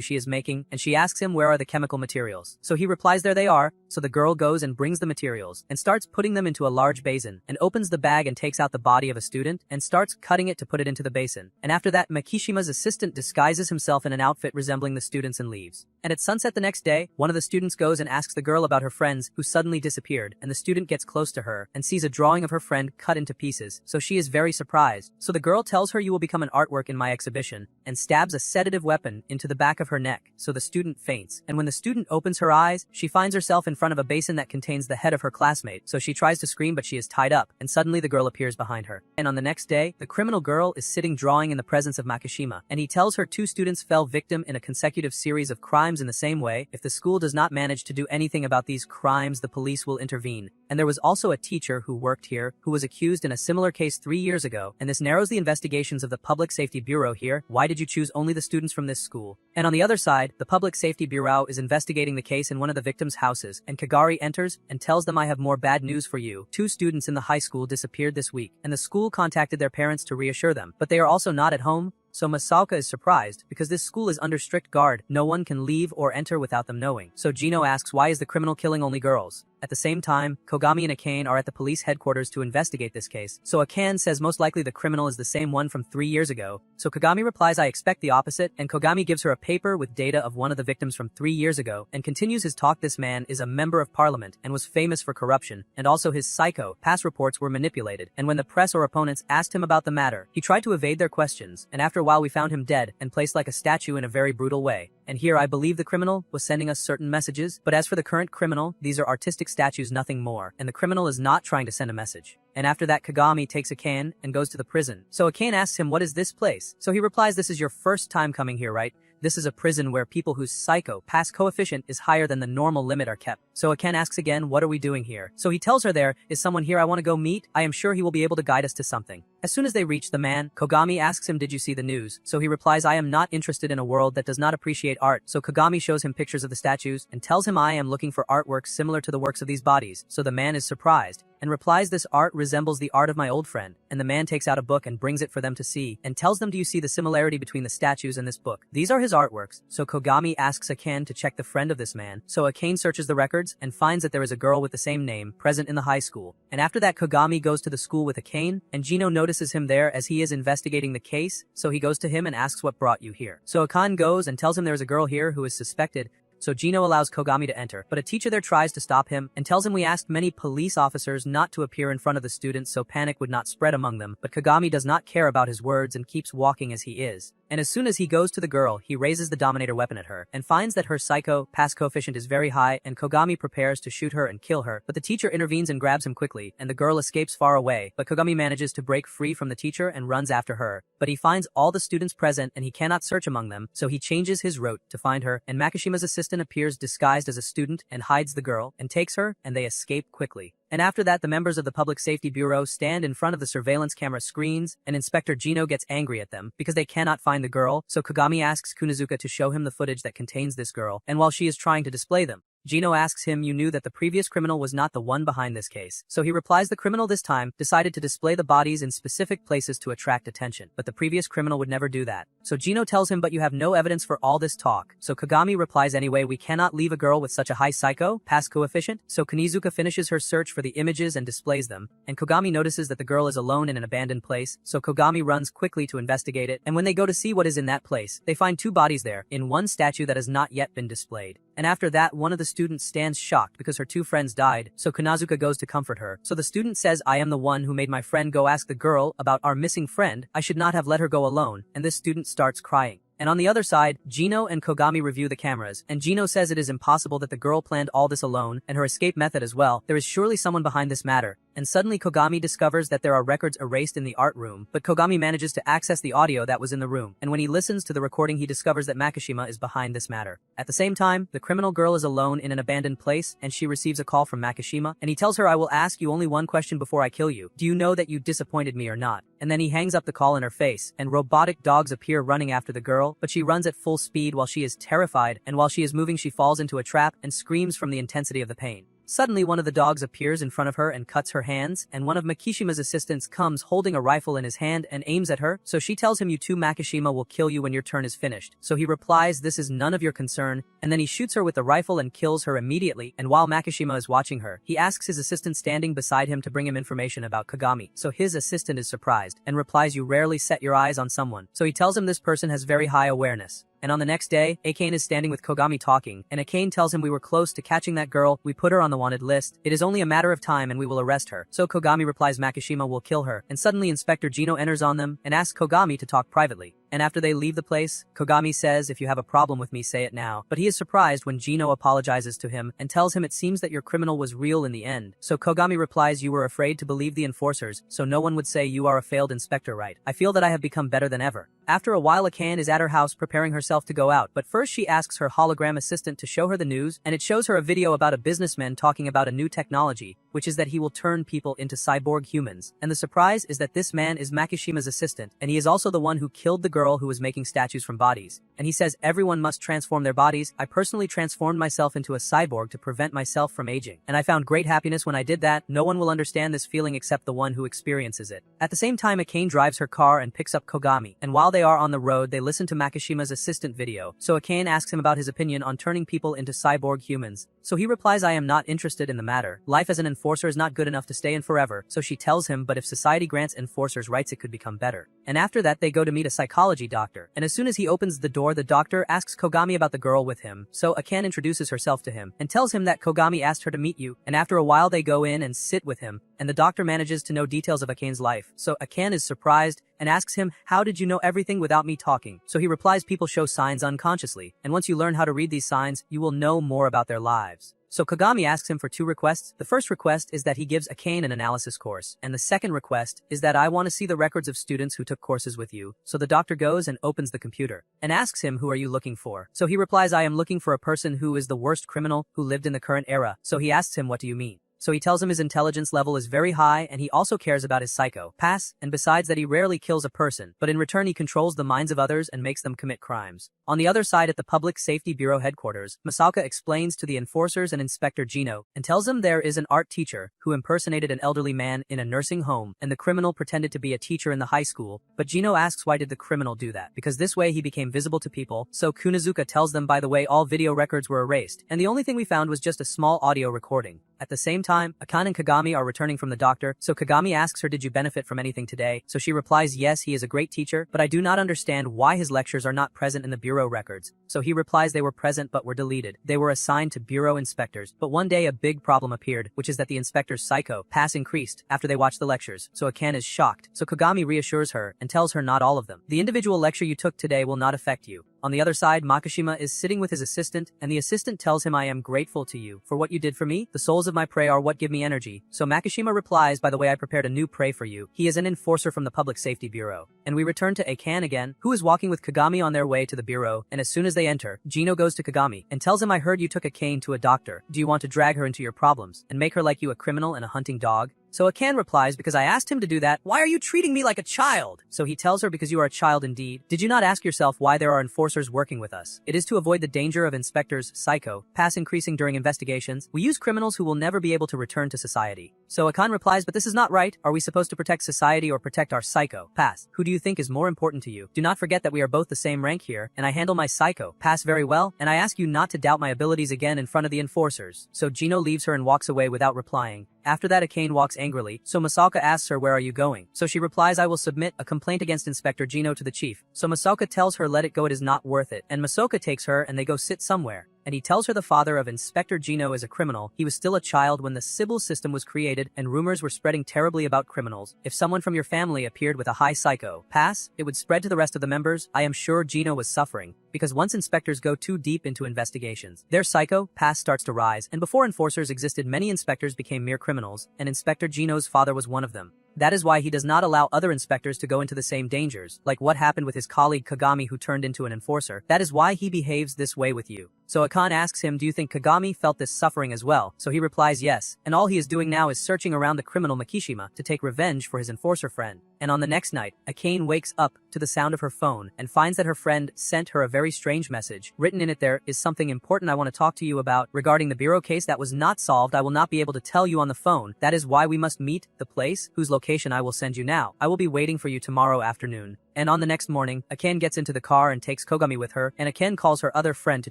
she is making, and she asks him where are the chemical materials. So he replies there they are. So the girl goes and brings the materials and starts putting them into a large basin and opens the bag and takes out the body of a student and starts cutting it to put it into the basin. And after that, Makishima's assistant disguises himself in an outfit resembling the students and leaves. And at sunset the next day, one of the students goes and asks the girl about her friends who suddenly disappeared, and the student gets close to her and sees a drawing of her friend cut into pieces, so she is very surprised. So the girl tells her, you will become an artwork in my exhibition, and stabs a sedative weapon into the back of her neck, so the student faints. And when the student opens her eyes, she finds herself in front of a basin that contains the head of her classmate, so she tries to scream but she is tied up, and suddenly the girl appears behind her. And on the next day, the criminal girl is sitting drawing in the presence of Makishima, and he tells her 2 students fell victim in a consecutive series of crimes in the same way. If the school does not manage to do anything about these crimes, the police will intervene. And there was also a teacher who worked here who was accused in a similar case 3 years ago, and this narrows the investigations of the Public Safety Bureau here. Why did you choose only the students from this school? And on the other side, the Public Safety Bureau is investigating the case in one of the victims' houses, and Kagari enters and tells them, I have more bad news for you. 2 students in the high school disappeared this week, and the school contacted their parents to reassure them, but they are also not at home. So Masaoka is surprised because this school is under strict guard. No one can leave or enter without them knowing. So Gino asks, why is the criminal killing only girls? At the same time, Kogami and Akane are at the police headquarters to investigate this case. So Akane says most likely the criminal is the same one from 3 years ago. So Kogami replies, I expect the opposite, and Kogami gives her a paper with data of one of the victims from 3 years ago and continues his talk. This man is a member of parliament and was famous for corruption, and also his psycho past reports were manipulated, and when the press or opponents asked him about the matter, he tried to evade their questions, and after a while we found him dead and placed like a statue in a very brutal way. And here I believe the criminal was sending us certain messages, but as for the current criminal, these are artistic statues, nothing more, and the criminal is not trying to send a message. And after that, Kagami takes Akane and goes to the prison. So Akane asks him, what is this place? So he replies, this is your first time coming here, right? This is a prison where people whose psycho pass coefficient is higher than the normal limit are kept. So Akane asks again, what are we doing here? So he tells her, there is someone here I want to go meet. I am sure he will be able to guide us to something. As soon as they reach the man, Kogami asks him, did you see the news? So he replies, I am not interested in a world that does not appreciate art. So Kogami shows him pictures of the statues and tells him, I am looking for artworks similar to the works of these bodies. So the man is surprised and replies, this art resembles the art of my old friend. And the man takes out a book and brings it for them to see and tells them, do you see the similarity between the statues and this book? These are his artworks. So Kogami asks Akane to check the friend of this man. So Akane searches the records and finds that there is a girl with the same name present in the high school. And after that, Kogami goes to the school with Akane, and Gino notices him there as he is investigating the case. So he goes to him and asks, what brought you here? So Akane goes and tells him there is a girl here who is suspected. So Gino allows Kogami to enter, but a teacher there tries to stop him and tells him, we asked many police officers not to appear in front of the students so panic would not spread among them, but Kogami does not care about his words and keeps walking as he is. And as soon as he goes to the girl, he raises the Dominator weapon at her and finds that her psycho pass coefficient is very high, and Kogami prepares to shoot her and kill her, but the teacher intervenes and grabs him quickly, and the girl escapes far away, but Kogami manages to break free from the teacher and runs after her, but he finds all the students present and he cannot search among them, so he changes his route to find her, and Makishima's assistant appears disguised as a student and hides the girl and takes her, and they escape quickly. And after that, the members of the Public Safety Bureau stand in front of the surveillance camera screens, and Inspector Gino gets angry at them because they cannot find the girl, so Kogami asks Kunizuka to show him the footage that contains this girl, and while she is trying to display them, Gino asks him, you knew that the previous criminal was not the one behind this case. So he replies the criminal this time decided to display the bodies in specific places to attract attention, but the previous criminal would never do that. So Gino tells him, but you have no evidence for all this talk. So Kagami replies, anyway, we cannot leave a girl with such a high psycho pass coefficient. So Kunizuka finishes her search for the images and displays them, and Kogami notices that the girl is alone in an abandoned place, so Kogami runs quickly to investigate it, and when they go to see what is in that place, they find two bodies there, in one statue that has not yet been displayed. And after that, one of the students stands shocked because her two friends died, so Kunizuka goes to comfort her. So the student says, I am the one who made my friend go ask the girl about our missing friend, I should not have let her go alone, and this student starts crying. And on the other side, Gino and Kogami review the cameras, and Gino says it is impossible that the girl planned all this alone, and her escape method as well. There is surely someone behind this matter. And suddenly Kogami discovers that there are records erased in the art room, but Kogami manages to access the audio that was in the room, and when he listens to the recording he discovers that Makishima is behind this matter. At the same time, the criminal girl is alone in an abandoned place, and she receives a call from Makishima, and he tells her, I will ask you only one question before I kill you. Do you know that you disappointed me or not? And then he hangs up the call in her face, and robotic dogs appear running after the girl, but she runs at full speed while she is terrified, and while she is moving she falls into a trap and screams from the intensity of the pain. Suddenly one of the dogs appears in front of her and cuts her hands, and one of Makishima's assistants comes holding a rifle in his hand and aims at her, so she tells him you too Makishima will kill you when your turn is finished. So he replies this is none of your concern, and then he shoots her with the rifle and kills her immediately, and while Makishima is watching her, he asks his assistant standing beside him to bring him information about Kagami. So his assistant is surprised, and replies you rarely set your eyes on someone. So he tells him this person has very high awareness. And on the next day, Akane is standing with Kogami talking, and Akane tells him we were close to catching that girl, we put her on the wanted list, it is only a matter of time and we will arrest her. So Kogami replies Makishima will kill her, and suddenly Inspector Gino enters on them, and asks Kogami to talk privately. And after they leave the place, Kogami says if you have a problem with me say it now, but he is surprised when Gino apologizes to him, and tells him it seems that your criminal was real in the end. So Kogami replies you were afraid to believe the enforcers, so no one would say you are a failed inspector, right? I feel that I have become better than ever. After a while Akane is at her house preparing herself to go out, but first she asks her hologram assistant to show her the news, and it shows her a video about a businessman talking about a new technology, which is that he will turn people into cyborg humans. And the surprise is that this man is Makishima's assistant, and he is also the one who killed the girl who was making statues from bodies. And he says everyone must transform their bodies. I personally transformed myself into a cyborg to prevent myself from aging, and I found great happiness when I did that. No one will understand this feeling except the one who experiences it. At the same time Akane drives her car and picks up Kogami, and while they are on the road they listen to Makishima's assistant video. So Akane asks him about his opinion on turning people into cyborg humans. So he replies I am not interested in the matter. Life as an enforcer is not good enough to stay in forever. So she tells him but if society grants enforcers rights it could become better. And after that they go to meet a psychology doctor, and as soon as he opens the door the doctor asks Kogami about the girl with him. So Akane introduces herself to him, and tells him that Kogami asked her to meet you, and after a while they go in and sit with him, and the doctor manages to know details of Akane's life. So Akane is surprised, and asks him, how did you know everything without me talking? So he replies people show signs unconsciously, and once you learn how to read these signs, you will know more about their lives. So Kagami asks him for two requests. The first request is that he gives Akane an analysis course, and the second request is that I want to see the records of students who took courses with you. So the doctor goes and opens the computer, and asks him who are you looking for? So he replies I am looking for a person who is the worst criminal who lived in the current era. So he asks him what do you mean? So he tells him his intelligence level is very high and he also cares about his psycho pass, and besides that he rarely kills a person, but in return he controls the minds of others and makes them commit crimes. On the other side at the Public Safety Bureau headquarters, Masaoka explains to the enforcers and Inspector Gino, and tells them there is an art teacher who impersonated an elderly man in a nursing home, and the criminal pretended to be a teacher in the high school, but Gino asks why did the criminal do that? Because this way he became visible to people. So Kunizuka tells them by the way all video records were erased, and the only thing we found was just a small audio recording. At the same time, Akane and Kagami are returning from the doctor, so Kagami asks her did you benefit from anything today? So she replies yes he is a great teacher, but I do not understand why his lectures are not present in the bureau records. So he replies they were present but were deleted. They were assigned to bureau inspectors. But one day a big problem appeared, which is that the inspector's psycho pass increased after they watched the lectures. So Akane is shocked. So Kagami reassures her and tells her not all of them. The individual lecture you took today will not affect you. On the other side, Makishima is sitting with his assistant, and the assistant tells him I am grateful to you for what you did for me. The souls of my prey are what give me energy. So Makishima replies by the way I prepared a new prey for you. He is an enforcer from the Public Safety Bureau. And we return to Akane again, who is walking with Kagami on their way to the bureau, and as soon as they enter, Gino goes to Kagami and tells him I heard you took Akane to a doctor. Do you want to drag her into your problems and make her like you a criminal and a hunting dog? So Akan replies, because I asked him to do that. Why are you treating me like a child? So he tells her, because you are a child indeed. Did you not ask yourself why there are enforcers working with us? It is to avoid the danger of inspectors, psycho, pass increasing during investigations. We use criminals who will never be able to return to society. So Akan replies, but this is not right. Are we supposed to protect society or protect our psycho, pass? Who do you think is more important to you? Do not forget that we are both the same rank here, and I handle my psycho, pass very well, and I ask you not to doubt my abilities again in front of the enforcers. So Gino leaves her and walks away without replying. After that, Akane walks angrily, so Masaka asks her, where are you going? So she replies, I will submit a complaint against Inspector Gino to the chief. So Masaka tells her, let it go, it is not worth it, and Masoka takes her and they go sit somewhere. And he tells her the father of Inspector Gino is a criminal. He was still a child when the Sybil system was created and rumors were spreading terribly about criminals. If someone from your family appeared with a high psycho pass, it would spread to the rest of the members. I am sure Gino was suffering, because once inspectors go too deep into investigations, their psycho pass starts to rise, and before enforcers existed, many inspectors became mere criminals, and Inspector Gino's father was one of them. That is why he does not allow other inspectors to go into the same dangers, like what happened with his colleague Kagami who turned into an enforcer. That is why he behaves this way with you. So Akan asks him, do you think Kagami felt this suffering as well? So he replies yes, and all he is doing now is searching around the criminal Makishima to take revenge for his enforcer friend. And on the next night, Akane wakes up to the sound of her phone and finds that her friend sent her a very strange message. Written in it, there is something important I want to talk to you about regarding the bureau case that was not solved. I will not be able to tell you on the phone. That is why we must meet the place whose location I will send you now. I will be waiting for you tomorrow afternoon. And on the next morning, Akan gets into the car and takes Kogami with her, and Akan calls her other friend to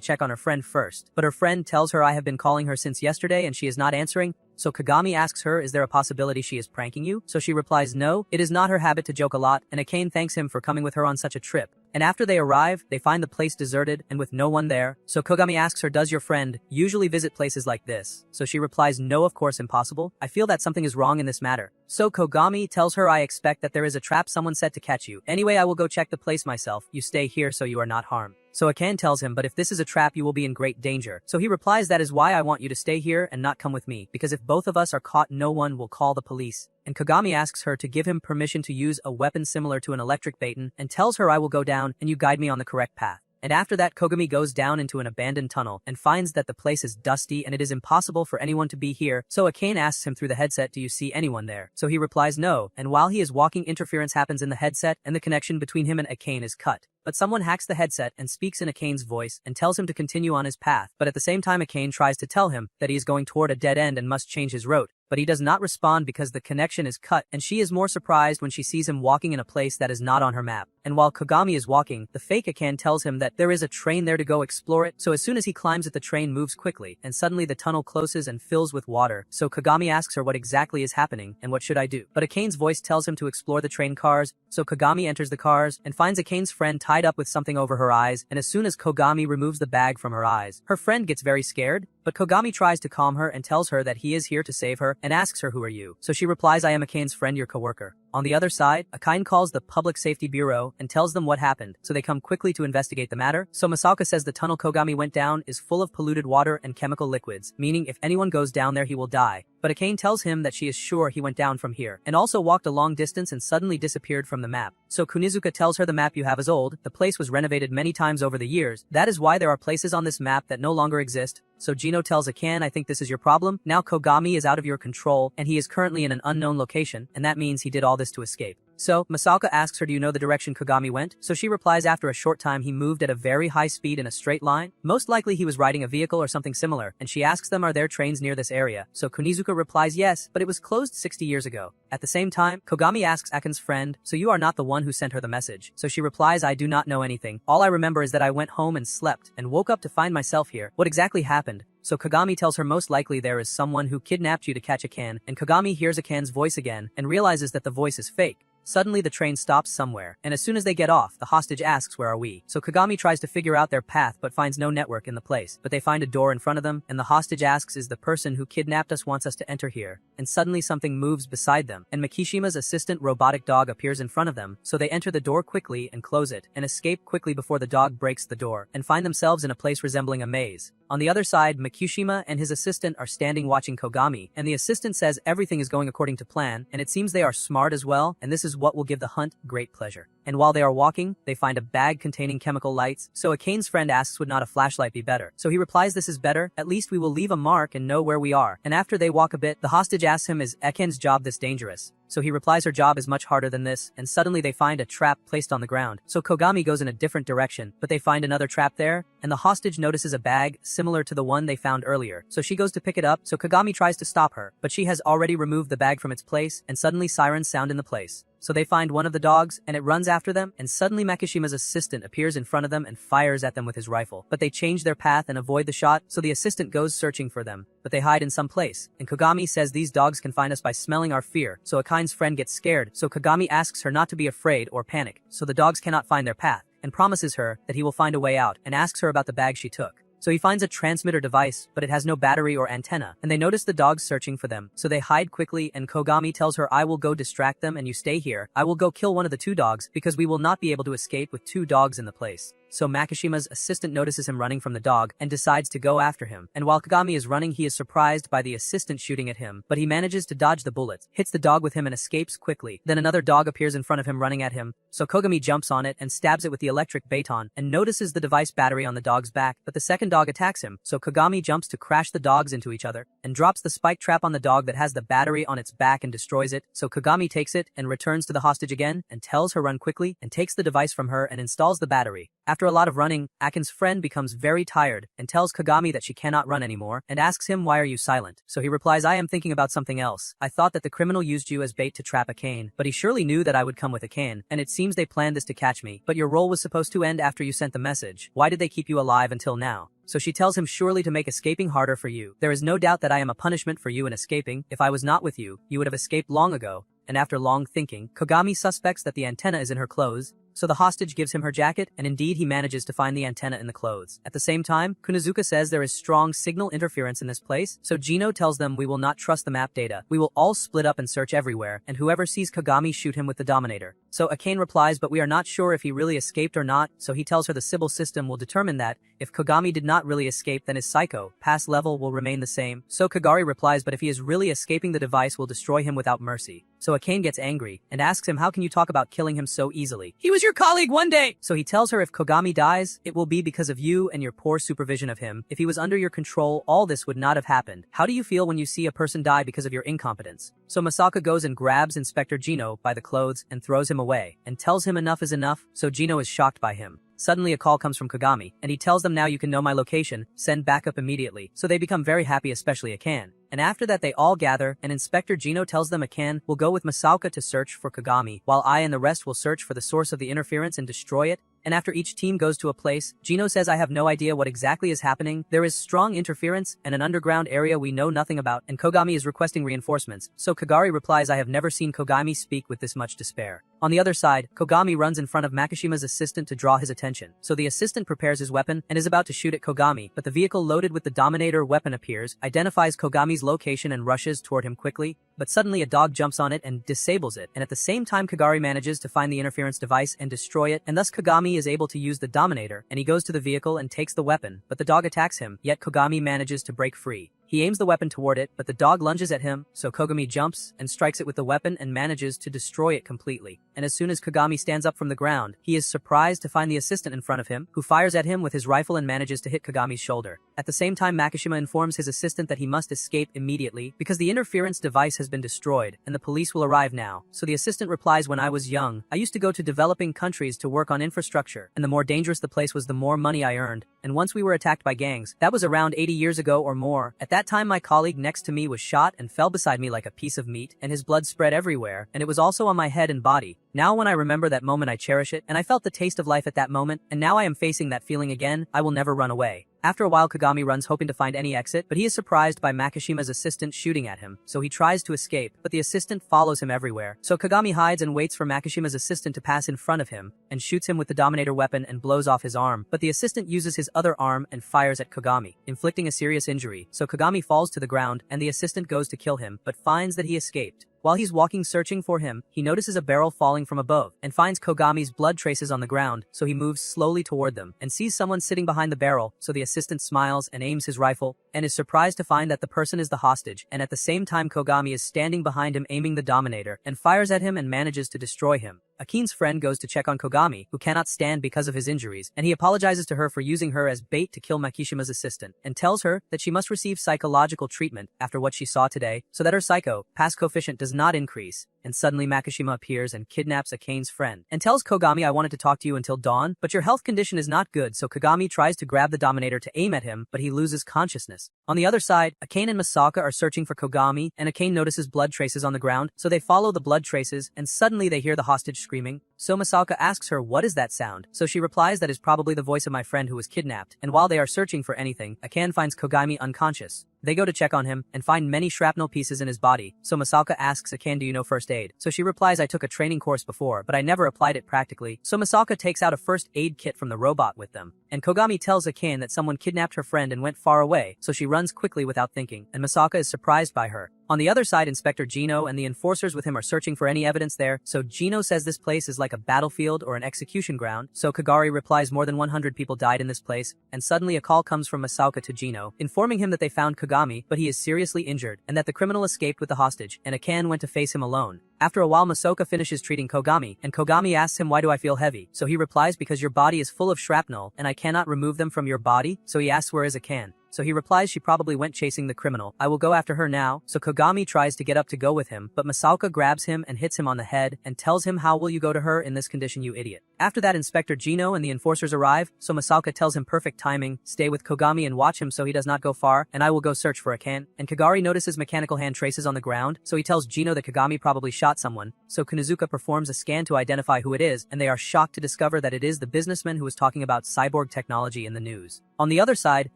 check on her friend first. But her friend tells her, I have been calling her since yesterday and she is not answering. So Kagami asks her, is there a possibility she is pranking you? So she replies, no, it is not her habit to joke a lot, and Akane thanks him for coming with her on such a trip. And after they arrive, they find the place deserted and with no one there. So Kogami asks her, does your friend usually visit places like this? So she replies, no, of course, impossible. I feel that something is wrong in this matter. So Kogami tells her, I expect that there is a trap someone set to catch you. Anyway, I will go check the place myself. You stay here so you are not harmed. So Akan tells him, but if this is a trap, you will be in great danger. So he replies, that is why I want you to stay here and not come with me, because if both of us are caught, no one will call the police. And Kagami asks her to give him permission to use a weapon similar to an electric baton and tells her, I will go down and you guide me on the correct path. And after that, Kogami goes down into an abandoned tunnel and finds that the place is dusty and it is impossible for anyone to be here. So Akane asks him through the headset, do you see anyone there? So he replies no, and while he is walking, interference happens in the headset and the connection between him and Akane is cut. But someone hacks the headset and speaks in Akane's voice and tells him to continue on his path, but at the same time Akane tries to tell him that he is going toward a dead end and must change his route. But he does not respond because the connection is cut, and she is more surprised when she sees him walking in a place that is not on her map. And while Kagami is walking, the fake Akane tells him that there is a train there to go explore it, so as soon as he climbs it, the train moves quickly, and suddenly the tunnel closes and fills with water. So Kagami asks her what exactly is happening, and what should I do? But Akane's voice tells him to explore the train cars, so Kagami enters the cars, and finds Akane's friend tied up with something over her eyes, and as soon as Kogami removes the bag from her eyes, her friend gets very scared, but Kogami tries to calm her and tells her that he is here to save her, and asks her, who are you? So she replies, I am Akane's friend, your coworker. On the other side, Akane calls the Public Safety Bureau and tells them what happened, so they come quickly to investigate the matter. So Masaka says the tunnel Kogami went down is full of polluted water and chemical liquids, meaning if anyone goes down there he will die. But Akane tells him that she is sure he went down from here, and also walked a long distance and suddenly disappeared from the map. So Kunizuka tells her the map you have is old, the place was renovated many times over the years, that is why there are places on this map that no longer exist. So Gino tells Akane, I think this is your problem. Now Kogami is out of your control, and he is currently in an unknown location, and that means he did all this to escape. So Masaka asks her, do you know the direction Kogami went? So she replies, after a short time he moved at a very high speed in a straight line. Most likely he was riding a vehicle or something similar, and she asks them, are there trains near this area? So Kunizuka replies, yes, but it was closed 60 years ago. At the same time, Kogami asks Akane's friend, so you are not the one who sent her the message? So she replies, I do not know anything. All I remember is that I went home and slept, and woke up to find myself here. What exactly happened? So Kogami tells her most likely there is someone who kidnapped you to catch Akane, and Kogami hears Akane's voice again, and realizes that the voice is fake. Suddenly the train stops somewhere, and as soon as they get off, the hostage asks, where are we? So Kogami tries to figure out their path but finds no network in the place. But they find a door in front of them, and the hostage asks, is the person who kidnapped us wants us to enter here? And suddenly something moves beside them, and Makishima's assistant robotic dog appears in front of them, so they enter the door quickly and close it, and escape quickly before the dog breaks the door, and find themselves in a place resembling a maze. On the other side, Makishima and his assistant are standing watching Kogami, and the assistant says everything is going according to plan, and it seems they are smart as well, and this is what will give the hunt great pleasure. and while they are walking, they find a bag containing chemical lights, so Akane's friend asks would not a flashlight be better. So he replies this is better, at least we will leave a mark and know where we are. And after they walk a bit, the hostage asks him is Akane's job this dangerous? So he replies her job is much harder than this, and suddenly they find a trap placed on the ground. So Kogami goes in a different direction, but they find another trap there, and the hostage notices a bag similar to the one they found earlier. So she goes to pick it up, so Kogami tries to stop her, but she has already removed the bag from its place, and suddenly sirens sound in the place. So they find one of the dogs, and it runs after them, and suddenly Makishima's assistant appears in front of them and fires at them with his rifle. But they change their path and avoid the shot, so the assistant goes searching for them. But they hide in some place, and Kogami says these dogs can find us by smelling our fear, so Akane's friend gets scared, so Kogami asks her not to be afraid or panic, so the dogs cannot find their path, and promises her that he will find a way out, and asks her about the bag she took. So he finds a transmitter device, but it has no battery or antenna, and they notice the dogs searching for them. So they hide quickly, and Kogami tells her I will go distract them and you stay here. I will go kill one of the two dogs, because we will not be able to escape with two dogs in the place. So Makishima's assistant notices him running from the dog and decides to go after him. And while Kogami is running, he is surprised by the assistant shooting at him, but he manages to dodge the bullets, hits the dog with him and escapes quickly. Then another dog appears in front of him running at him, so Kogami jumps on it and stabs it with the electric baton and notices the device battery on the dog's back, but the second dog attacks him, so Kogami jumps to crash the dogs into each other and drops the spike trap on the dog that has the battery on its back and destroys it. So Kogami takes it and returns to the hostage again and tells her run quickly and takes the device from her and installs the battery. After a lot of running, Akane's friend becomes very tired and tells Kogami that she cannot run anymore and asks him why are you silent? So he replies I am thinking about something else. I thought that the criminal used you as bait to trap Akane, but he surely knew that I would come with Akane, and it seems they planned this to catch me. But your role was supposed to end after you sent the message. Why did they keep you alive until now? So she tells him surely to make escaping harder for you. There is no doubt that I am a punishment for you in escaping. If I was not with you, you would have escaped long ago. And after long thinking, Kogami suspects that the antenna is in her clothes, so the hostage gives him her jacket, and indeed he manages to find the antenna in the clothes. At the same time, Kunazuka says there is strong signal interference in this place, so Gino tells them we will not trust the map data. We will all split up and search everywhere, and whoever sees Kogami shoot him with the Dominator. So Akane replies but we are not sure if he really escaped or not, so he tells her the Sybil system will determine that. If Kogami did not really escape then his psycho pass level will remain the same. So Kagari replies but if he is really escaping the device will destroy him without mercy. So Akane gets angry and asks him how can you talk about killing him so easily? He was your colleague one day! So he tells her if Kogami dies, it will be because of you and your poor supervision of him. If he was under your control, all this would not have happened. How do you feel when you see a person die because of your incompetence? So Masaka goes and grabs Inspector Gino by the clothes and throws him away, and tells him enough is enough, so Gino is shocked by him. Suddenly a call comes from Kogami, and he tells them now you can know my location, send backup immediately, so they become very happy especially Akane. And after that they all gather, and Inspector Gino tells them Akane will go with Masaka to search for Kogami, while I and the rest will search for the source of the interference and destroy it. And after each team goes to a place, Gino says I have no idea what exactly is happening, there is strong interference and an underground area we know nothing about, and Kogami is requesting reinforcements, so Kagari replies I have never seen Kogami speak with this much despair. On the other side, Kogami runs in front of Makishima's assistant to draw his attention, so the assistant prepares his weapon and is about to shoot at Kogami, but the vehicle loaded with the Dominator weapon appears, identifies Kogami's location and rushes toward him quickly, but suddenly a dog jumps on it and disables it, and at the same time Kagari manages to find the interference device and destroy it, and thus Kogami is able to use the Dominator, and he goes to the vehicle and takes the weapon, but the dog attacks him, yet Kogami manages to break free. He aims the weapon toward it, but the dog lunges at him, so Kogami jumps and strikes it with the weapon and manages to destroy it completely. And as soon as Kogami stands up from the ground, he is surprised to find the assistant in front of him, who fires at him with his rifle and manages to hit Kogami's shoulder. At the same time, Makishima informs his assistant that he must escape immediately because the interference device has been destroyed, and the police will arrive now. So the assistant replies when I was young, I used to go to developing countries to work on infrastructure, and the more dangerous the place was the more money I earned. And once we were attacked by gangs, that was around 80 years ago or more. At that time my colleague next to me was shot and fell beside me like a piece of meat, and his blood spread everywhere, and it was also on my head and body. Now when I remember that moment I cherish it, and I felt the taste of life at that moment, and now I am facing that feeling again, I will never run away. After a while Kogami runs hoping to find any exit, but he is surprised by Makishima's assistant shooting at him, so he tries to escape, but the assistant follows him everywhere. So Kogami hides and waits for Makishima's assistant to pass in front of him, and shoots him with the Dominator weapon and blows off his arm, but the assistant uses his other arm and fires at Kogami, inflicting a serious injury, so Kogami falls to the ground, and the assistant goes to kill him, but finds that he escaped. While he's walking searching for him, he notices a barrel falling from above, and finds Kogami's blood traces on the ground, so he moves slowly toward them, and sees someone sitting behind the barrel, so the assistant smiles and aims his rifle, and is surprised to find that the person is the hostage, and at the same time Kogami is standing behind him aiming the Dominator, and fires at him and manages to destroy him. Akin's friend goes to check on Kogami, who cannot stand because of his injuries, and he apologizes to her for using her as bait to kill Makishima's assistant, and tells her that she must receive psychological treatment after what she saw today, so that her psycho pass coefficient does not increase. And suddenly Makishima appears and kidnaps Akane's friend, and tells Kogami, I wanted to talk to you until dawn, but your health condition is not good, so Kogami tries to grab the Dominator to aim at him, but he loses consciousness. On the other side, Akane and Masaka are searching for Kogami, and Akane notices blood traces on the ground, so they follow the blood traces, and suddenly they hear the hostage screaming. So Masaka asks her, what is that sound? So she replies, that is probably the voice of my friend who was kidnapped. And while they are searching for anything, Akane finds Kogami unconscious. They go to check on him, and find many shrapnel pieces in his body, so Masaka asks Akane, do you know first aid? So she replies, I took a training course before, but I never applied it practically. So Masaka takes out a first aid kit from the robot with them. And Kogami tells Akane that someone kidnapped her friend and went far away, so she runs quickly without thinking, and Masaka is surprised by her. On the other side, Inspector Gino and the enforcers with him are searching for any evidence there, so Gino says this place is like a battlefield or an execution ground, so Kagari replies more than 100 people died in this place, and suddenly a call comes from Masaka to Gino, informing him that they found Kogami, but he is seriously injured, and that the criminal escaped with the hostage, and Akane went to face him alone. After a while, Masoka finishes treating Kogami, and Kogami asks him, why do I feel heavy? So he replies, because your body is full of shrapnel, and I cannot remove them from your body, so he asks, where is Akane? So he replies, she probably went chasing the criminal. I will go after her now. So Kogami tries to get up to go with him, but Masaka grabs him and hits him on the head and tells him, how will you go to her in this condition, you idiot? After that, Inspector Gino and the enforcers arrive, so Masaka tells him, perfect timing, stay with Kogami and watch him so he does not go far, and I will go search for Akane. And Kagari notices mechanical hand traces on the ground, so he tells Gino that Kogami probably shot someone, so Konosuke performs a scan to identify who it is, and they are shocked to discover that it is the businessman who was talking about cyborg technology in the news. On the other side,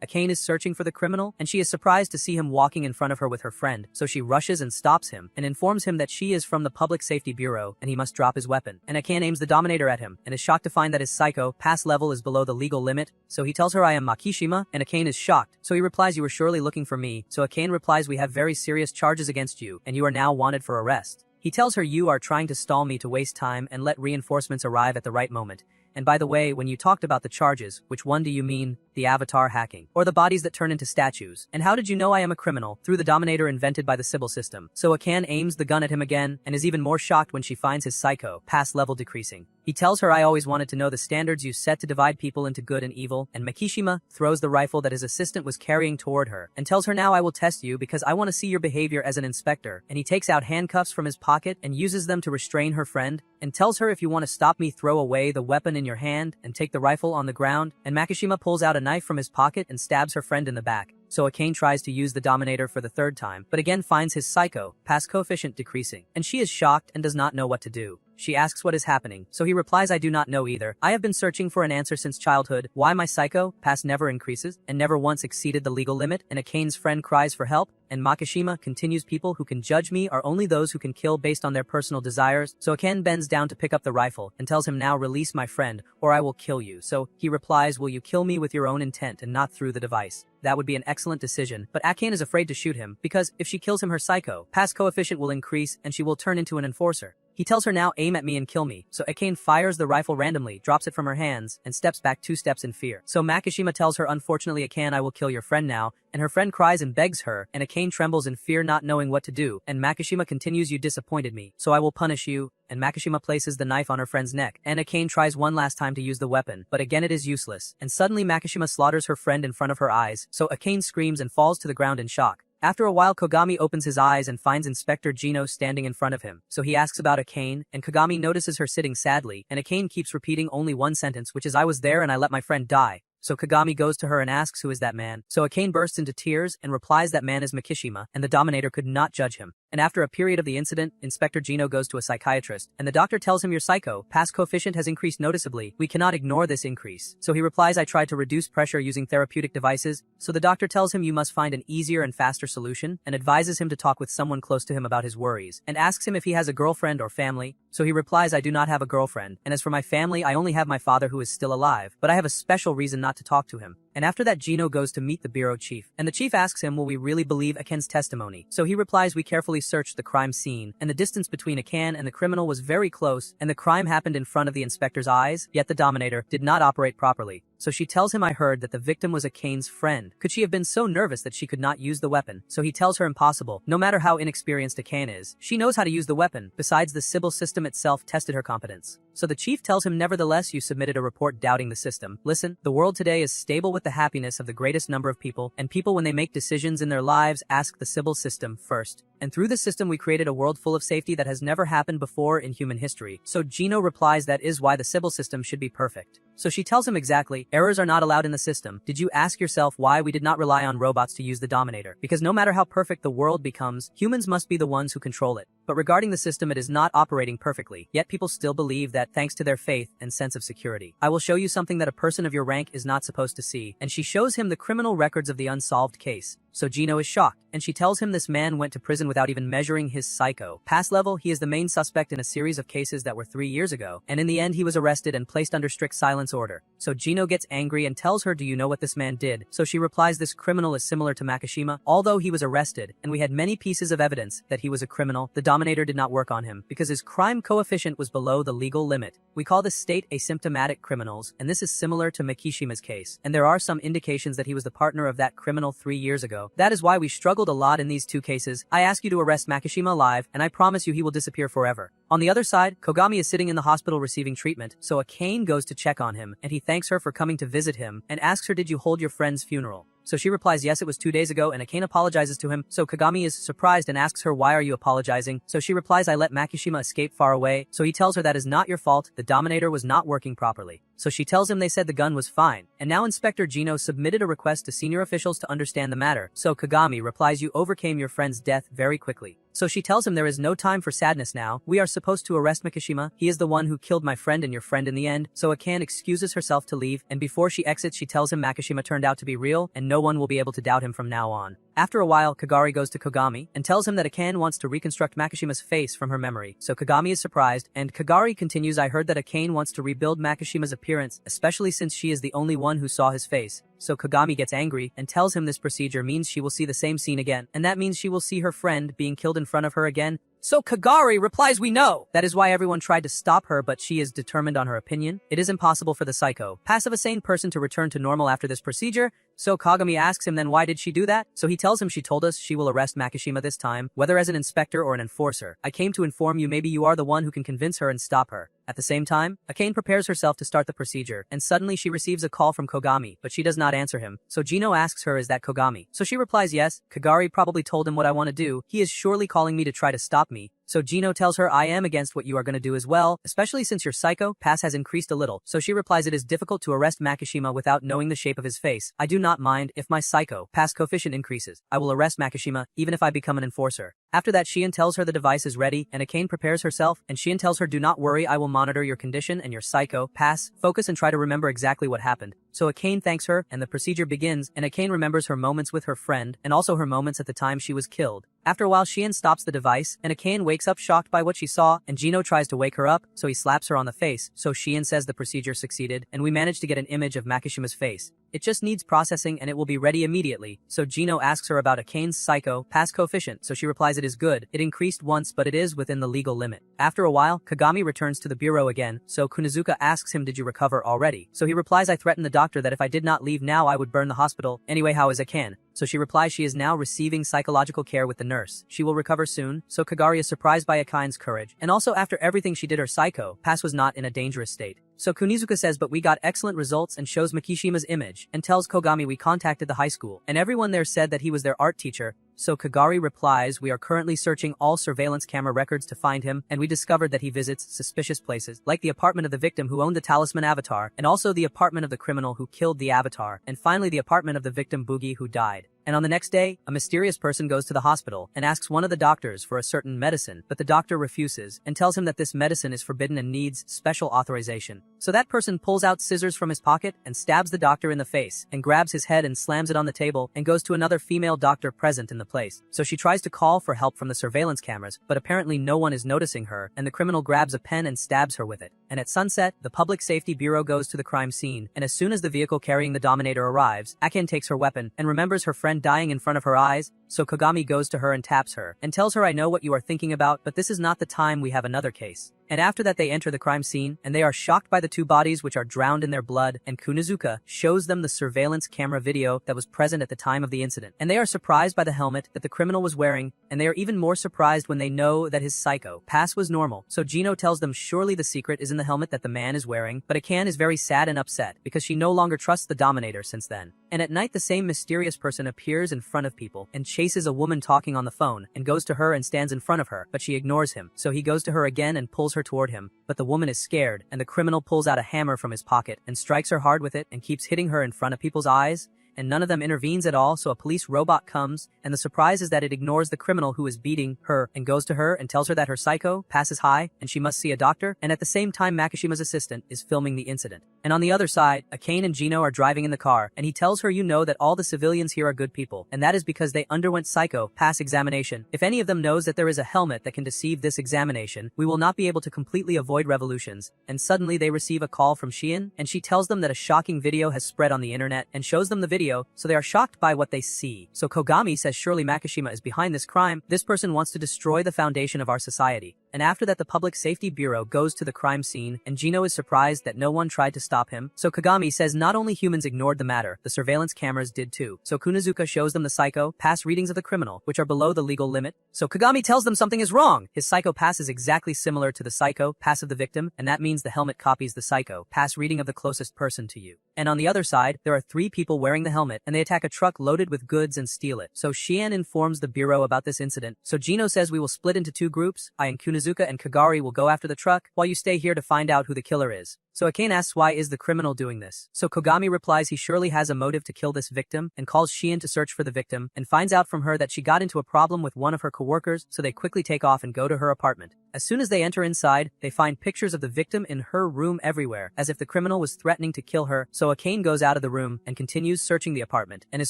Akane is searching for the criminal, and she is surprised to see him walking in front of her with her friend, so she rushes and stops him, and informs him that she is from the Public Safety Bureau, and he must drop his weapon. And Akane aims the Dominator at him, and is shocked to find that his psycho pass level is below the legal limit, so he tells her, I am Makishima, and Akane is shocked, so he replies, you were surely looking for me, so Akane replies, we have very serious charges against you, and you are now wanted for arrest. He tells her, you are trying to stall me to waste time and let reinforcements arrive at the right moment. And by the way, when you talked about the charges, which one do you mean? The avatar hacking, or the bodies that turn into statues? And how did you know I am a criminal? Through the Dominator invented by the Sybil system. So Akane aims the gun at him again, and is even more shocked when she finds his psycho pass level decreasing. He tells her, I always wanted to know the standards you set to divide people into good and evil, and Makishima throws the rifle that his assistant was carrying toward her, and tells her, now I will test you because I want to see your behavior as an inspector, and he takes out handcuffs from his pocket and uses them to restrain her friend, and tells her, if you want to stop me, throw away the weapon in your hand and take the rifle on the ground, and Makishima pulls out a knife from his pocket and stabs her friend in the back. So Akane tries to use the Dominator for the third time, but again finds his psycho pass coefficient decreasing, and she is shocked and does not know what to do. She asks what is happening, so he replies, I do not know either. I have been searching for an answer since childhood, why my psycho pass never increases, and never once exceeded the legal limit, and Akane's friend cries for help, and Makishima continues, people who can judge me are only those who can kill based on their personal desires, so Akane bends down to pick up the rifle, and tells him, now release my friend, or I will kill you. So he replies, will you kill me with your own intent and not through the device? That would be an excellent decision, but Akane is afraid to shoot him, because if she kills him, her psycho pass coefficient will increase and she will turn into an enforcer. He tells her, now aim at me and kill me, so Akane fires the rifle randomly, drops it from her hands, and steps back 2 steps in fear. So Makishima tells her, unfortunately Akane, I will kill your friend now, and her friend cries and begs her, and Akane trembles in fear, not knowing what to do, and Makishima continues, you disappointed me, so I will punish you, and Makishima places the knife on her friend's neck, and Akane tries one last time to use the weapon, but again it is useless, and suddenly Makishima slaughters her friend in front of her eyes, so Akane screams and falls to the ground in shock. After a while, Kogami opens his eyes and finds Inspector Gino standing in front of him, so he asks about Akane, and Kogami notices her sitting sadly, and Akane keeps repeating only one sentence, which is, I was there and I let my friend die. So Kogami goes to her and asks, who is that man? So Akane bursts into tears and replies, that man is Makishima, and the Dominator could not judge him. And after a period of the incident, Inspector Gino goes to a psychiatrist, and the doctor tells him, your psycho pass coefficient has increased noticeably. We cannot ignore this increase. So he replies, I tried to reduce pressure using therapeutic devices. So the doctor tells him, you must find an easier and faster solution, and advises him to talk with someone close to him about his worries, and asks him if he has a girlfriend or family. So he replies, I do not have a girlfriend, and as for my family, I only have my father who is still alive, but I have a special reason not to talk to him. And after that, Gino goes to meet the bureau chief, and the chief asks him, will we really believe Akane's testimony? So he replies, we carefully searched the crime scene, and the distance between Akane and the criminal was very close, and the crime happened in front of the inspector's eyes, yet the Dominator did not operate properly. So she tells him, I heard that the victim was Akane's friend. Could she have been so nervous that she could not use the weapon? So he tells her impossible. No matter how inexperienced Akane is, she knows how to use the weapon. Besides, the Sybil system itself tested her competence. So the chief tells him, nevertheless, you submitted a report doubting the system. Listen, the world today is stable with the happiness of the greatest number of people, and people, when they make decisions in their lives, ask the Sybil system first. And through the system we created a world full of safety that has never happened before in human history. So Gino replies, that is why the Sybil system should be perfect. So she tells him exactly, errors are not allowed in the system. Did you ask yourself why we did not rely on robots to use the Dominator? Because no matter how perfect the world becomes, humans must be the ones who control it. But regarding the system, it is not operating perfectly, yet people still believe that thanks to their faith and sense of security. I will show you something that a person of your rank is not supposed to see, and she shows him the criminal records of the unsolved case. So Gino is shocked, and she tells him this man went to prison without even measuring his psycho pass level. He is the main suspect in a series of cases that were 3 years ago, and in the end he was arrested and placed under strict silence order. So Gino gets angry and tells her, do you know what this man did? So she replies, this criminal is similar to Makishima. Although he was arrested, and we had many pieces of evidence that he was a criminal, the Dominator did not work on him, because his crime coefficient was below the legal limit. We call this state asymptomatic criminals, and this is similar to Makishima's case, and there are some indications that he was the partner of that criminal 3 years ago. That is why we struggled a lot in these 2 cases. I ask you to arrest Makishima alive, and I promise you he will disappear forever. On the other side, Kogami is sitting in the hospital receiving treatment, so Akane goes to check on him, and he thanks her for coming to visit him, and asks her, did you hold your friend's funeral? So she replies, yes, it was 2 days ago, and Akane apologizes to him. So Kagami is surprised and asks her, why are you apologizing? So she replies, I let Makishima escape far away. So he tells her, that is not your fault, the Dominator was not working properly. So she tells him they said the gun was fine, and now Inspector Gino submitted a request to senior officials to understand the matter. So Kagami replies, you overcame your friend's death very quickly. So she tells him there is no time for sadness now. We are supposed to arrest Makishima. He is the one who killed my friend and your friend in the end. So Akane excuses herself to leave, and before she exits she tells him Makishima turned out to be real, and no one will be able to doubt him from now on. After a while, Kagari goes to Kogami and tells him that Akane wants to reconstruct Makishima's face from her memory. So Kagami is surprised, and Kagari continues, I heard that Akane wants to rebuild Makishima's appearance, especially since she is the only one who saw his face. So Kagami gets angry and tells him this procedure means she will see the same scene again, and that means she will see her friend being killed in front of her again. So Kagari replies, we know. That is why everyone tried to stop her, but she is determined on her opinion. It is impossible for the psycho, passive a sane person to return to normal after this procedure. So Kagami asks him, then why did she do that? So he tells him, she told us she will arrest Makishima this time, whether as an inspector or an enforcer. I came to inform you, maybe you are the one who can convince her and stop her. At the same time, Akane prepares herself to start the procedure, and suddenly she receives a call from Kogami, but she does not answer him. So Gino asks her, is that Kogami? So she replies, yes. Kagari probably told him what I want to do. He is surely calling me to try to stop me. So Gino tells her, I am against what you are going to do as well, especially since your psycho pass has increased a little. So she replies, it is difficult to arrest Makishima without knowing the shape of his face. I do not mind if my psycho pass coefficient increases. I will arrest Makishima even if I become an enforcer. After that, Shion tells her the device is ready, and Akane prepares herself, and Shion tells her, do not worry, I will monitor your condition and your psycho pass. Focus and try to remember exactly what happened. So Akane thanks her, and the procedure begins, and Akane remembers her moments with her friend, and also her moments at the time she was killed. After a while, Shion stops the device, and Akane wakes up shocked by what she saw, and Gino tries to wake her up, so he slaps her on the face. So Shion says the procedure succeeded, and we managed to get an image of Makishima's face. It just needs processing and it will be ready immediately. So Gino asks her about Akane's psycho pass coefficient, so she replies it is good. It increased once, but it is within the legal limit. After a while, Kagami returns to the bureau again, so Kunizuka asks him, did you recover already? So he replies, I threatened the doctor that if I did not leave now I would burn the hospital. Anyway, how is Akane? So she replies she is now receiving psychological care with the nurse. She will recover soon. So Kagari is surprised by Akane's courage, and also after everything she did, her psycho pass was not in a dangerous state. So Kunizuka says, but we got excellent results, and shows Makishima's image, and tells Kogami we contacted the high school, and everyone there said that he was their art teacher. So Kagari replies, we are currently searching all surveillance camera records to find him, and we discovered that he visits suspicious places, like the apartment of the victim who owned the talisman avatar, and also the apartment of the criminal who killed the avatar, and finally the apartment of the victim Boogie who died. And on the next day, a mysterious person goes to the hospital and asks one of the doctors for a certain medicine, but the doctor refuses and tells him that this medicine is forbidden and needs special authorization. So that person pulls out scissors from his pocket and stabs the doctor in the face and grabs his head and slams it on the table and goes to another female doctor present in the place. So she tries to call for help from the surveillance cameras, but apparently no one is noticing her, and the criminal grabs a pen and stabs her with it. And at sunset, the Public Safety Bureau goes to the crime scene, and as soon as the vehicle carrying the Dominator arrives, Akane takes her weapon and remembers her friend dying in front of her eyes. So Kagami goes to her and taps her and tells her, I know what you are thinking about, but this is not the time, we have another case. And after that they enter the crime scene, and they are shocked by the two bodies which are drowned in their blood, and Kunazuka shows them the surveillance camera video that was present at the time of the incident. And they are surprised by the helmet that the criminal was wearing, and they are even more surprised when they know that his psycho pass was normal. So Gino tells them surely the secret is in the helmet that the man is wearing, but Akan is very sad and upset because she no longer trusts the Dominator since then. And at night the same mysterious person appears in front of people and chases a woman talking on the phone and goes to her and stands in front of her, but she ignores him. So he goes to her again and pulls her toward him, but the woman is scared, and the criminal pulls out a hammer from his pocket and strikes her hard with it and keeps hitting her in front of people's eyes, and none of them intervenes at all. So a police robot comes, and the surprise is that it ignores the criminal who is beating her and goes to her and tells her that her psycho passes high and she must see a doctor, and at the same time Makishima's assistant is filming the incident. And on the other side, Akane and Gino are driving in the car, and he tells her, you know that all the civilians here are good people, and that is because they underwent psycho pass examination. If any of them knows that there is a helmet that can deceive this examination, we will not be able to completely avoid revolutions. And suddenly they receive a call from Shion, and she tells them that a shocking video has spread on the internet and shows them the video, so they are shocked by what they see. So Kogami says surely Makishima is behind this crime. This person wants to destroy the foundation of our society. And after that the Public Safety Bureau goes to the crime scene, and Gino is surprised that no one tried to stop him. So Kagami says not only humans ignored the matter, the surveillance cameras did too. So Kunazuka shows them the psycho pass readings of the criminal, which are below the legal limit. So Kagami tells them something is wrong. His psycho pass is exactly similar to the psycho pass of the victim, and that means the helmet copies the psycho pass reading of the closest person to you. And on the other side, there are 3 people wearing the helmet, and they attack a truck loaded with goods and steal it. So Shion informs the bureau about this incident. So Gino says we will split into 2 groups. I and Kunazuka and Kagari will go after the truck, while you stay here to find out who the killer is. So Akane asks why is the criminal doing this. So Kogami replies he surely has a motive to kill this victim, and calls Shion to search for the victim, and finds out from her that she got into a problem with one of her coworkers, so they quickly take off and go to her apartment. As soon as they enter inside, they find pictures of the victim in her room everywhere, as if the criminal was threatening to kill her. So Akane goes out of the room and continues searching the apartment, and is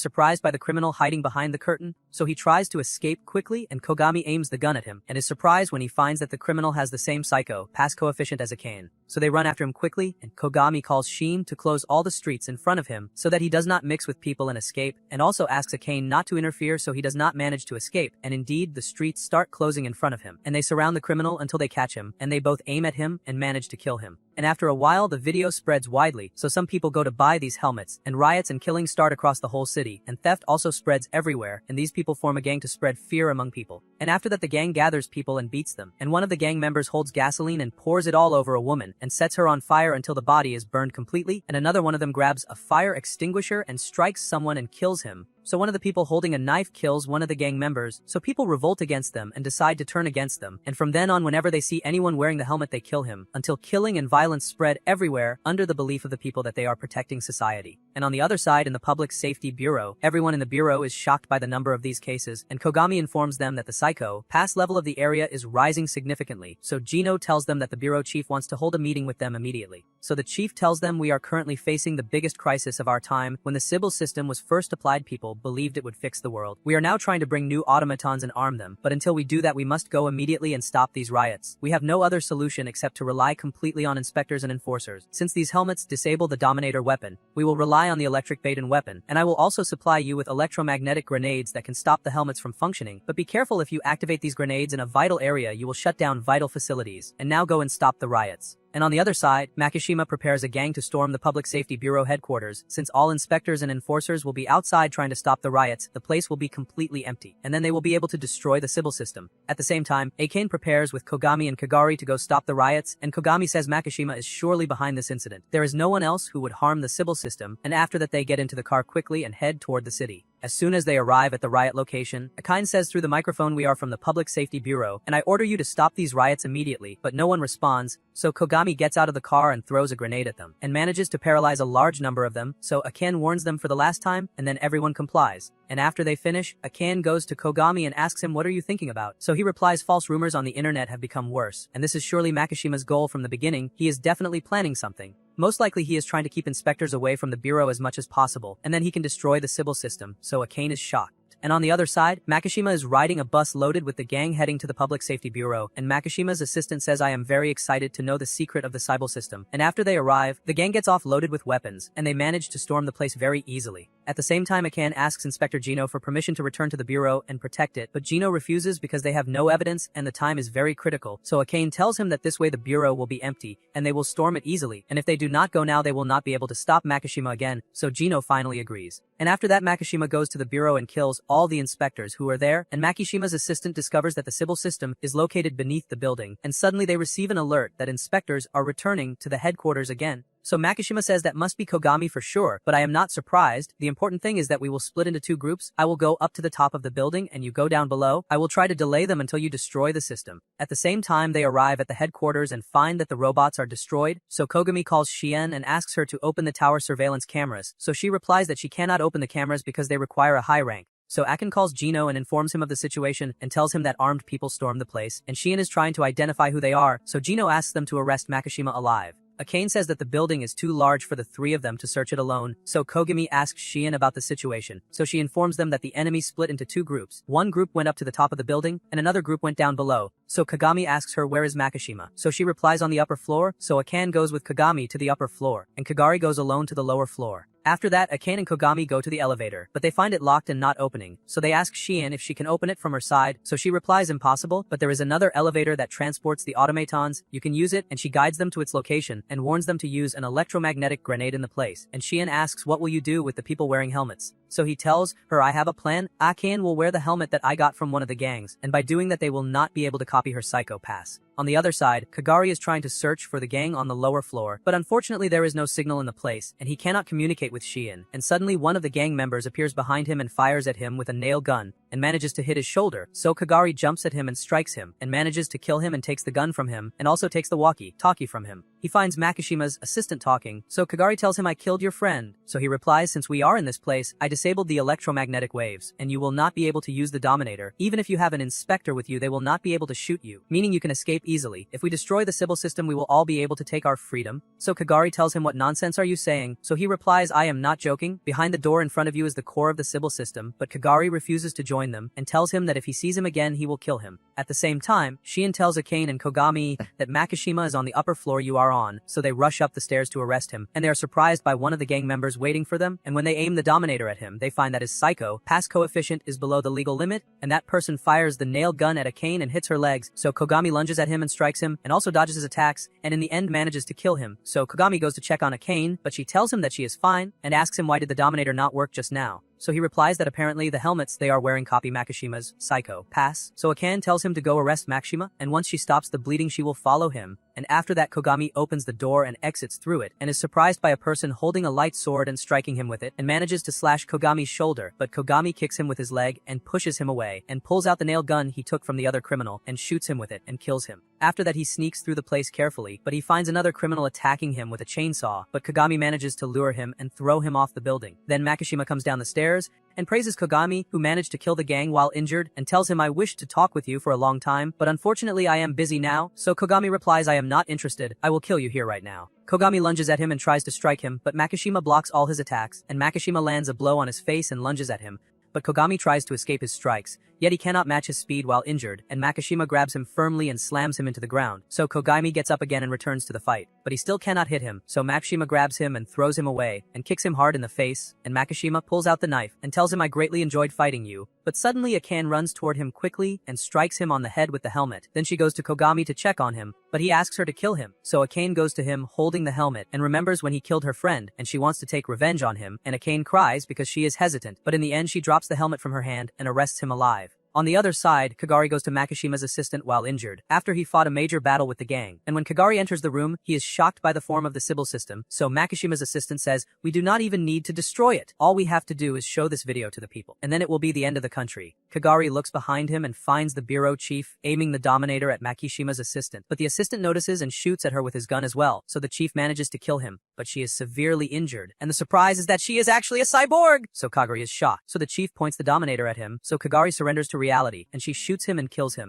surprised by the criminal hiding behind the curtain. So he tries to escape quickly, and Kogami aims the gun at him, and is surprised when he finds that the criminal has the same psycho pass coefficient as Akane. So they run after him quickly, and Kogami calls Shin to close all the streets in front of him so that he does not mix with people and escape, and also asks Akane not to interfere so he does not manage to escape, and indeed the streets start closing in front of him, and they surround the criminal until they catch him, and they both aim at him and manage to kill him. And after a while the video spreads widely, so some people go to buy these helmets, and riots and killing start across the whole city, and theft also spreads everywhere, and these people form a gang to spread fear among people. And after that the gang gathers people and beats them, and one of the gang members holds gasoline and pours it all over a woman, and sets her on fire until the body is burned completely, and another one of them grabs a fire extinguisher and strikes someone and kills him. So one of the people holding a knife kills one of the gang members, so people revolt against them and decide to turn against them, and from then on whenever they see anyone wearing the helmet they kill him, until killing and violence spread everywhere under the belief of the people that they are protecting society. And on the other side, in the Public Safety Bureau, everyone in the bureau is shocked by the number of these cases, and Kogami informs them that the psycho pass level of the area is rising significantly. So Gino tells them that the bureau chief wants to hold a meeting with them immediately. So the chief tells them we are currently facing the biggest crisis of our time. When the Sybil system was first applied, people believed it would fix the world. We are now trying to bring new automatons and arm them, but until we do that we must go immediately and stop these riots. We have no other solution except to rely completely on inspectors and enforcers. Since these helmets disable the Dominator weapon, we will rely on the electric Baton weapon, and I will also supply you with electromagnetic grenades that can stop the helmets from functioning, but be careful if you activate these grenades in a vital area you will shut down vital facilities, and now go and stop the riots. And on the other side, Makishima prepares a gang to storm the Public Safety Bureau headquarters. Since all inspectors and enforcers will be outside trying to stop the riots, the place will be completely empty, and then they will be able to destroy the Sybil system. At the same time, Akane prepares with Kogami and Kagari to go stop the riots, and Kogami says Makishima is surely behind this incident. There is no one else who would harm the Sybil system, and after that they get into the car quickly and head toward the city. As soon as they arrive at the riot location, Akane says through the microphone, we are from the Public Safety Bureau, and I order you to stop these riots immediately, but no one responds, so Kogami gets out of the car and throws a grenade at them, and manages to paralyze a large number of them, so Akane warns them for the last time, and then everyone complies. And after they finish, Akane goes to Kogami and asks him what are you thinking about? So he replies false rumors on the internet have become worse, and this is surely Makishima's goal from the beginning. He is definitely planning something. Most likely he is trying to keep inspectors away from the bureau as much as possible, and then he can destroy the Sybil system, so Akane is shocked. And on the other side, Makishima is riding a bus loaded with the gang heading to the Public Safety Bureau, and Makishima's assistant says I am very excited to know the secret of the Sybil system. And after they arrive, the gang gets off loaded with weapons, and they manage to storm the place very easily. At the same time, Akane asks Inspector Gino for permission to return to the bureau and protect it, but Gino refuses because they have no evidence and the time is very critical, so Akane tells him that this way the bureau will be empty, and they will storm it easily, and if they do not go now they will not be able to stop Makishima again, so Gino finally agrees. And after that Makishima goes to the bureau and kills all the inspectors who are there, and Makishima's assistant discovers that the Sybil system is located beneath the building, and suddenly they receive an alert that inspectors are returning to the headquarters again. So Makishima says that must be Kogami for sure, but I am not surprised. The important thing is that we will split into two groups. I will go up to the top of the building and you go down below. I will try to delay them until you destroy the system. At the same time, they arrive at the headquarters and find that the robots are destroyed. So Kogami calls Shien and asks her to open the tower surveillance cameras. So she replies that she cannot open the cameras because they require a high rank. So Akane calls Gino and informs him of the situation and tells him that armed people stormed the place, and Shien is trying to identify who they are, so Gino asks them to arrest Makishima alive. Akane says that the building is too large for the three of them to search it alone, so Kogami asks Shien about the situation, so she informs them that the enemy split into two groups. One group went up to the top of the building, and another group went down below, so Kogami asks her where is Makishima, so she replies on the upper floor, so Akane goes with Kogami to the upper floor, and Kagari goes alone to the lower floor. After that, Akane and Kogami go to the elevator, but they find it locked and not opening, so they ask Shien if she can open it from her side, so she replies impossible, but there is another elevator that transports the automatons, you can use it, and she guides them to its location, and warns them to use an electromagnetic grenade in the place, and Shien asks what will you do with the people wearing helmets. So he tells her I have a plan, Akane will wear the helmet that I got from one of the gangs, and by doing that they will not be able to copy her psycho pass. On the other side, Kagari is trying to search for the gang on the lower floor, but unfortunately there is no signal in the place, and he cannot communicate with Shien, and suddenly one of the gang members appears behind him and fires at him with a nail gun, and manages to hit his shoulder, so Kagari jumps at him and strikes him, and manages to kill him and takes the gun from him, and also takes the walkie-talkie from him. He finds Makishima's assistant talking, so Kagari tells him I killed your friend, so he replies since we are in this place, I disabled the electromagnetic waves, and you will not be able to use the Dominator, even if you have an inspector with you they will not be able to shoot you, meaning you can escape easily. If we destroy the Sybil system we will all be able to take our freedom. So Kagari tells him what nonsense are you saying, so he replies I am not joking, behind the door in front of you is the core of the Sybil system, but Kagari refuses to join them, and tells him that if he sees him again he will kill him. At the same time, Shien tells Akane and Kogami that Makishima is on the upper floor you are on, so they rush up the stairs to arrest him, and they are surprised by one of the gang members waiting for them, and when they aim the Dominator at him, they find that his psycho pass coefficient is below the legal limit, and that person fires the nail gun at Akane and hits her legs, so Kogami lunges at him and strikes him, and also dodges his attacks, and in the end manages to kill him, so Kogami goes to check on Akane, but she tells him that she is fine, and asks him why did the Dominator not work just now. So he replies that apparently the helmets they are wearing copy Makishima's psycho pass. So Akane tells him to go arrest Makishima, and once she stops the bleeding she will follow him. And after that Kogami opens the door and exits through it, and is surprised by a person holding a light sword and striking him with it, and manages to slash Kogami's shoulder, but Kogami kicks him with his leg and pushes him away, and pulls out the nail gun he took from the other criminal, and shoots him with it, and kills him. After that he sneaks through the place carefully, but he finds another criminal attacking him with a chainsaw, but Kogami manages to lure him and throw him off the building. Then Makishima comes down the stairs, and praises Kogami, who managed to kill the gang while injured, and tells him I wished to talk with you for a long time, but unfortunately I am busy now, so Kogami replies I am not interested, I will kill you here right now. Kogami lunges at him and tries to strike him, but Makishima blocks all his attacks, and Makishima lands a blow on his face and lunges at him, but Kogami tries to escape his strikes, yet he cannot match his speed while injured, and Makishima grabs him firmly and slams him into the ground, so Kogami gets up again and returns to the fight, but he still cannot hit him, so Makishima grabs him and throws him away, and kicks him hard in the face, and Makishima pulls out the knife, and tells him I greatly enjoyed fighting you, but suddenly Akane runs toward him quickly, and strikes him on the head with the helmet, then she goes to Kogami to check on him, but he asks her to kill him, so Akane goes to him holding the helmet, and remembers when he killed her friend, and she wants to take revenge on him, and Akane cries because she is hesitant, but in the end she drops the helmet from her hand, and arrests him alive. On the other side, Kagari goes to Makishima's assistant while injured, after he fought a major battle with the gang, and when Kagari enters the room, he is shocked by the form of the Sybil system, so Makishima's assistant says, we do not even need to destroy it, all we have to do is show this video to the people, and then it will be the end of the country. Kagari looks behind him and finds the bureau chief, aiming the Dominator at Makishima's assistant, but the assistant notices and shoots at her with his gun as well, so the chief manages to kill him, but she is severely injured, and the surprise is that she is actually a cyborg! So Kagari is shocked, so the chief points the Dominator at him, so Kagari surrenders to reality, and she shoots him and kills him.